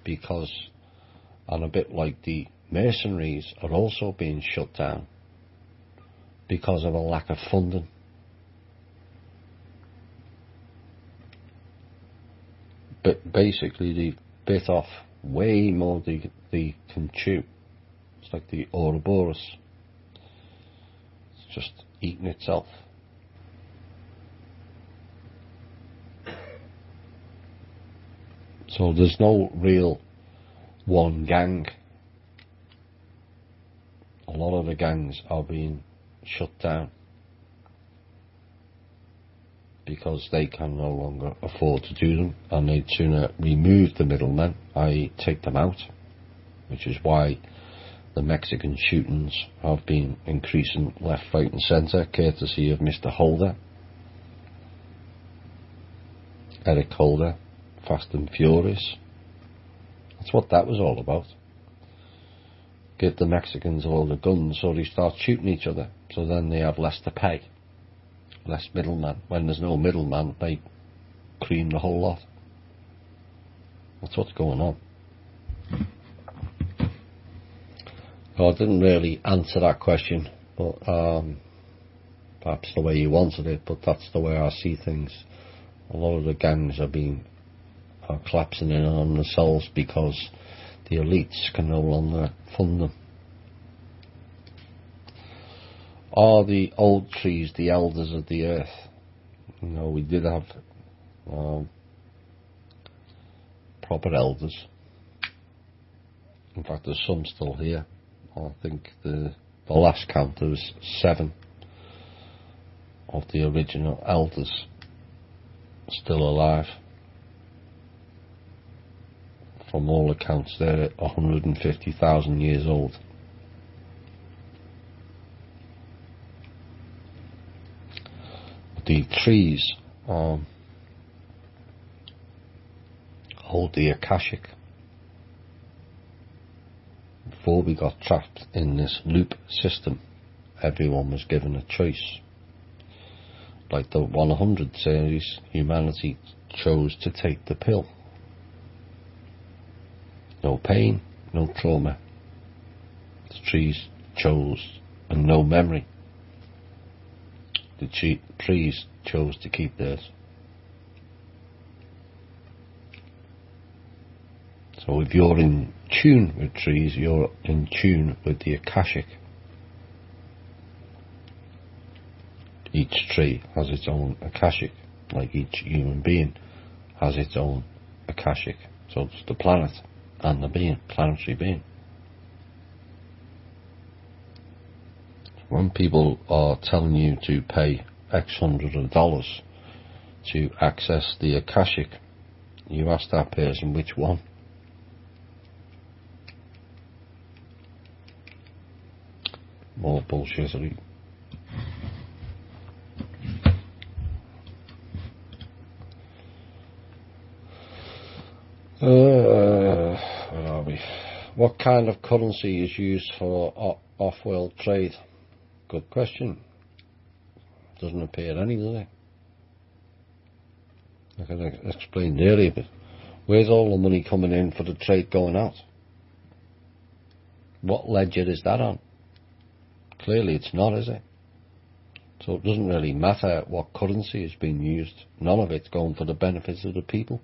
because, and a bit like the mercenaries, are also being shut down because of a lack of funding. But basically they bit off way more than they can chew. It's like the Ouroboros. It's just eating itself. So there's no real one gang. A lot of the gangs are being shut down because they can no longer afford to do them, and they'd sooner remove the middlemen, i.e. take them out, which is why the Mexican shootings have been increasing left, right and centre, courtesy of Mr. Holder, Eric Holder, Fast and Furious. That's what that was all about. Give the Mexicans a load of guns so they start shooting each other, so then they have less to pay. Less middleman. When there's no middleman, they cream the whole lot. That's what's going on. Well, I didn't really answer that question, but perhaps the way you wanted it, but that's the way I see things. A lot of the gangs are collapsing in on themselves because the elites can no longer fund them. Are the old trees the elders of the earth? You know, we did have proper elders. In fact, there's some still here. I think the last count there was 7 of the original elders still alive. From all accounts, they're 150,000 years old. The trees hold the Akashic. Before we got trapped in this loop system, everyone was given a choice. Like the 100 series, humanity chose to take the pill. No pain, no trauma. The trees chose, and no memory. The trees chose to keep theirs. So if you're in tune with trees, you're in tune with the Akashic. Each tree has its own Akashic, like each human being has its own Akashic. So it's the planet and the being, planetary being. When people are telling you to pay X hundred of dollars to access the Akashic, you ask that person which one. More bullshittery. Where are we? What kind of currency is used for off-world trade? Good question. Doesn't appear any, does it? Like I explained earlier, but where's all the money coming in for the trade going out? What ledger is that on? Clearly it's not, is it? So it doesn't really matter what currency is being used. None of it's going for the benefits of the people.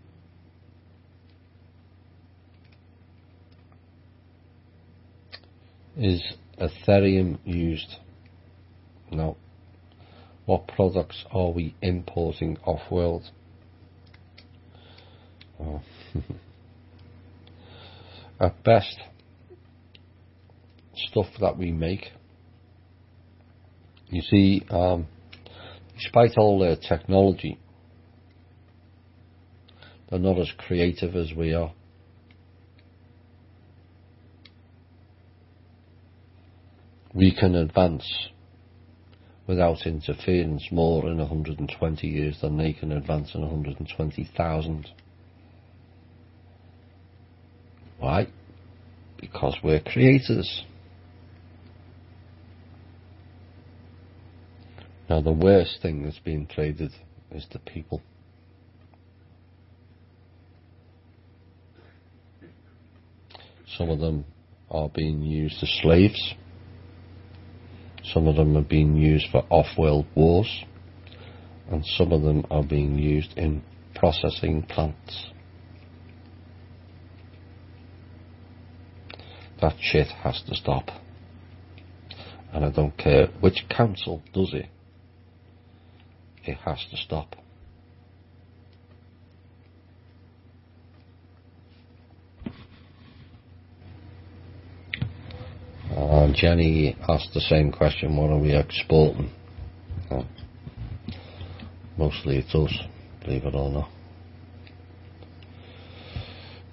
Is Ethereum used? No. What products are we importing off-world? Oh. At best, stuff that we make. You see, despite all their technology, they're not as creative as we are. We can advance without interference more in 120 years than they can advance in 120,000. Why? Because we're creators. Now the worst thing that's being traded is the people. Some of them are being used as slaves. Some of them are being used for off-world wars, and some of them are being used in processing plants. That shit has to stop. And I don't care which council does it, it has to stop. Jenny asked the same question, what are we exporting? Mostly it's us, believe it or not.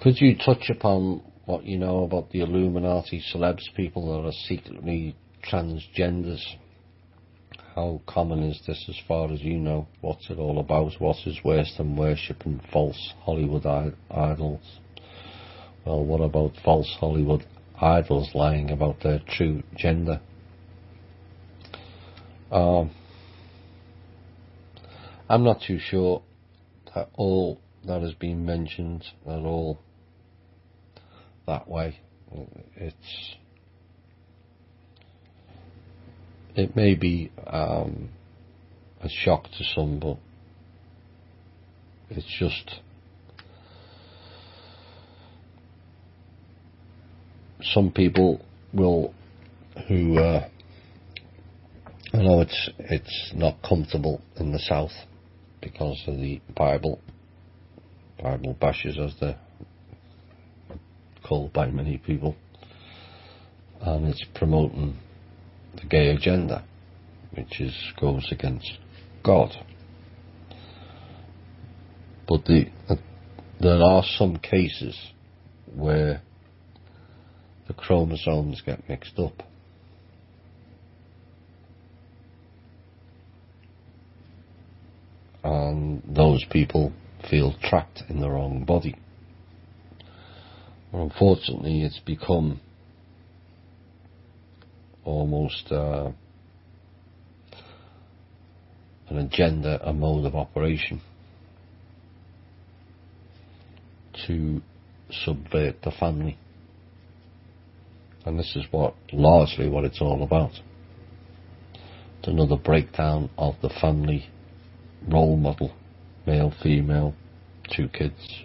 Could you touch upon what you know about the Illuminati celebs, people that are secretly transgenders? How common is this as far as you know? What's it all about? What is worse than worshipping false Hollywood idols? Well, what about false Hollywood idols lying about their true gender? I'm not too sure that all that has been mentioned are all that way. It may be a shock to some, but It's just some people will, who I know it's not comfortable in the South because of the Bible bashes, as they're called by many people, and it's promoting the gay agenda, which goes against God. But there are some cases where the chromosomes get mixed up, and those people feel trapped in their own body. Well, unfortunately, it's become almost an agenda, a mode of operation to subvert the family. And this is largely what it's all about. It's another breakdown of the family role model, male, female, 2 kids.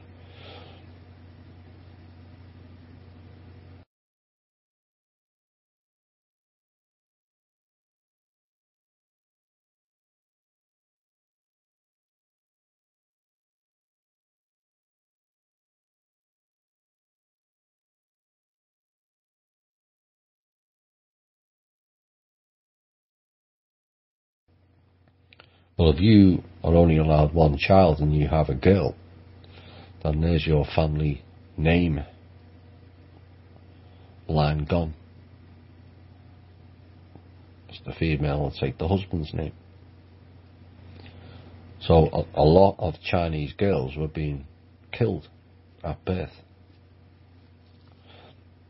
Well, if you are only allowed 1 child and you have a girl, then there's your family name line gone. It's the female will take the husband's name. So a lot of Chinese girls were being killed at birth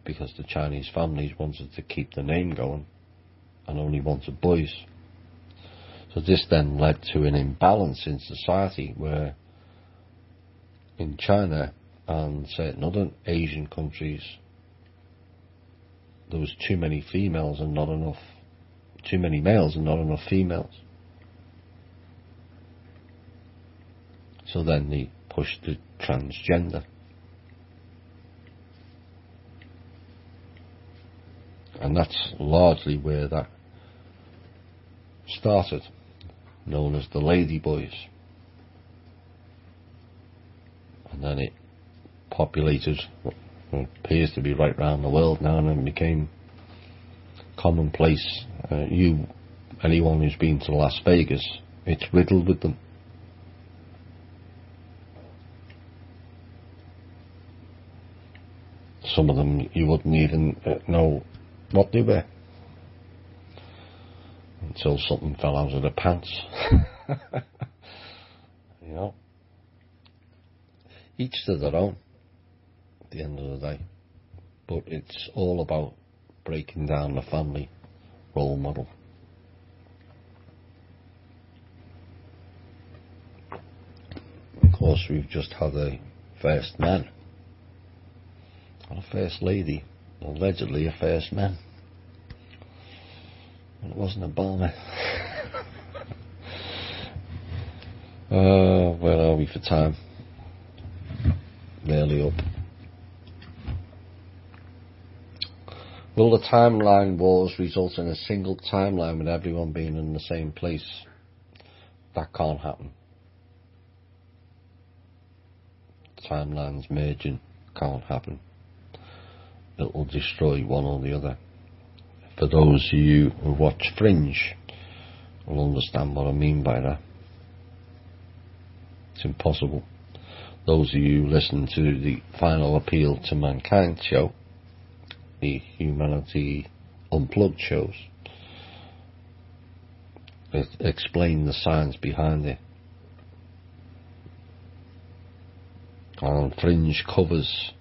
because the Chinese families wanted to keep the name going and only wanted boys. So this then led to an imbalance in society where in China and certain other Asian countries there was too many females and not enough, too many males and not enough females. So then they pushed the transgender. And that's largely where that started, known as the lady boys. And then it populated what appears to be right round the world now, and it became commonplace. Anyone who's been to Las Vegas, it's riddled with them. Some of them you wouldn't even know what they were until something fell out of their pants. You know, each to their own at the end of the day, but it's all about breaking down the family role model. Of course, we've just had a first man and a first lady, allegedly a first man, and it wasn't Obama. Where are we for time? Nearly up. Will the timeline wars result in a single timeline with everyone being in the same place? That can't happen. Timelines merging can't happen. It will destroy one or the other. For those of you who watch Fringe will understand what I mean by that. It's impossible. Those of you who listen to the Final Appeal to Mankind show, the Humanity Unplugged shows, it explain the science behind it. And Fringe covers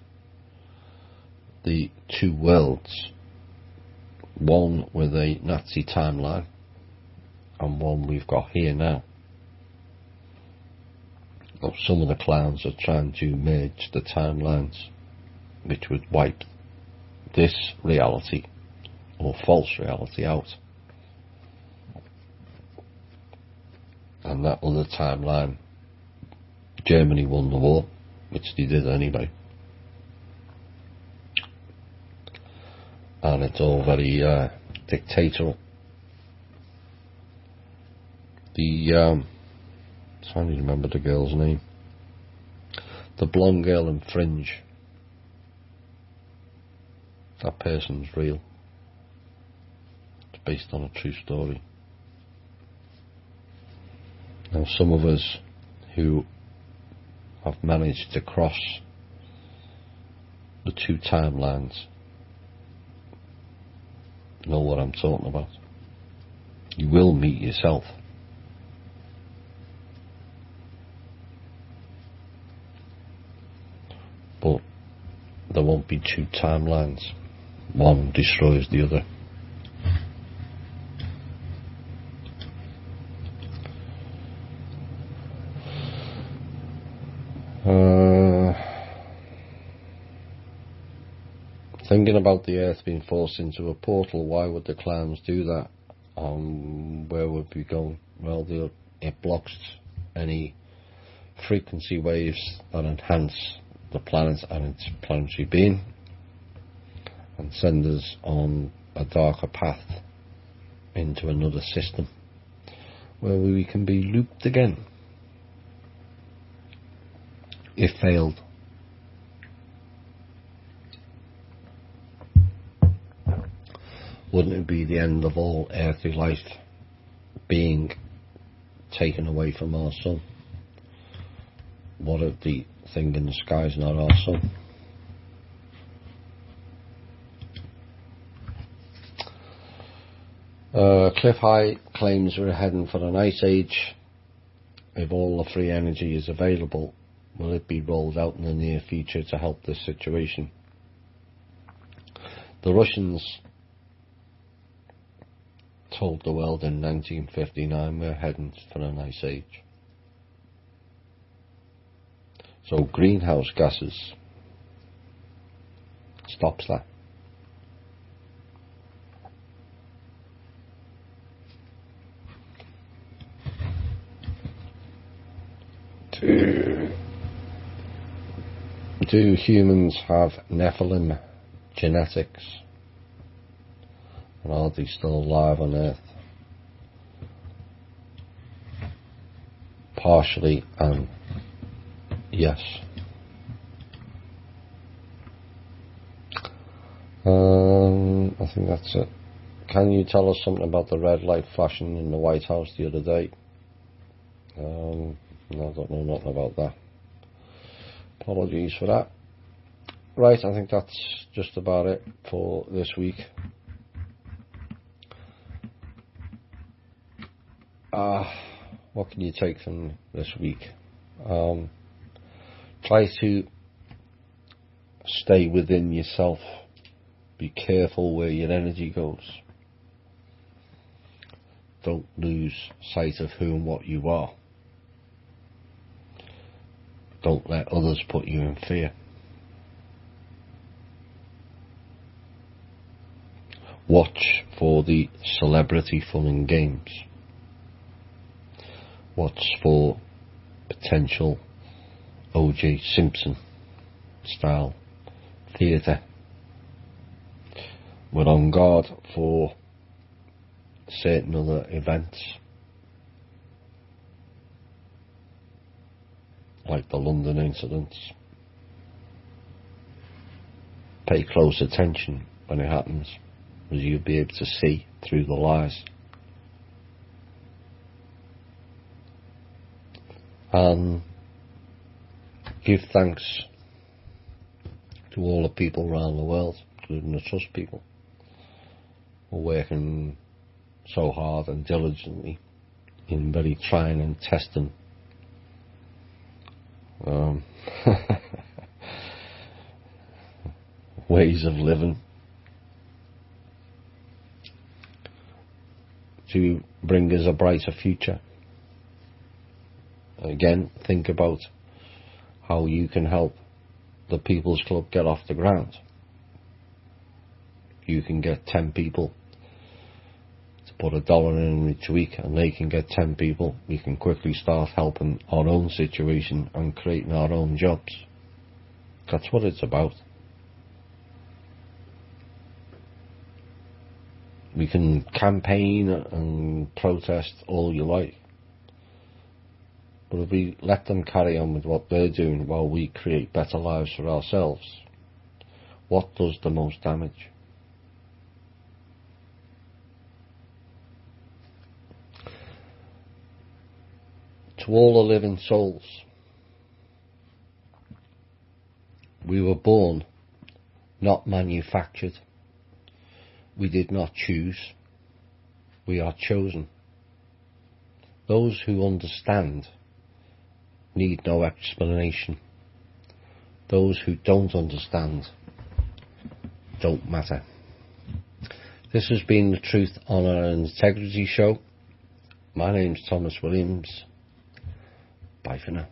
the 2 worlds, one with a Nazi timeline and one we've got here now. Well, some of the clowns are trying to merge the timelines, which would wipe this reality or false reality out, and that other timeline Germany won the war, which they did anyway. And it's all very dictatorial. I'm trying to remember the girl's name. The blonde girl in Fringe. That person's real. It's based on a true story. Now some of us who have managed to cross the two timelines know what I'm talking about. You will meet yourself. But there won't be two timelines. One destroys the other. Thinking about the Earth being forced into a portal, why would the clowns do that? Where would we go? Well, it blocks any frequency waves that enhance the planet and its planetary being, and send us on a darker path into another system where we can be looped again, if failed. Wouldn't it be the end of all earthly life being taken away from our sun? What if the thing in the sky is not our sun? Cliff High claims we're heading for an ice age. If all the free energy is available, will it be rolled out in the near future to help this situation? The Russians told the world in 1959 we're heading for an ice age. So greenhouse gases stops that. Do humans have Nephilim genetics? And are they still alive on Earth? Partially, and yes. I think that's it. Can you tell us something about the red light flashing in the White House the other day? No, I don't know nothing about that. Apologies for that. Right, I think that's just about it for this week. What can you take from this week? Try to stay within yourself. Be careful where your energy goes. Don't lose sight of who and what you are. Don't let others put you in fear. Watch for the celebrity fun and games. Watch for potential O.J. Simpson style theatre. We're on guard for certain other events, like the London incidents. Pay close attention when it happens, as you'll be able to see through the lies. And give thanks to all the people around the world, including the trust people, who are working so hard and diligently in very trying and testing ways of living to bring us a brighter future. Again, think about how you can help the People's Club get off the ground. You can get 10 people to put $1 in each week and they can get 10 people, we can quickly start helping our own situation and creating our own jobs. That's what it's about. We can campaign and protest all you like, but if we let them carry on with what they're doing while we create better lives for ourselves, what does the most damage? To all the living souls, we were born, not manufactured. We did not choose. We are chosen. Those who understand need no explanation. Those who don't understand don't matter. This has been the Truth, Honour and Integrity Show. My name's Thomas Williams. Bye for now.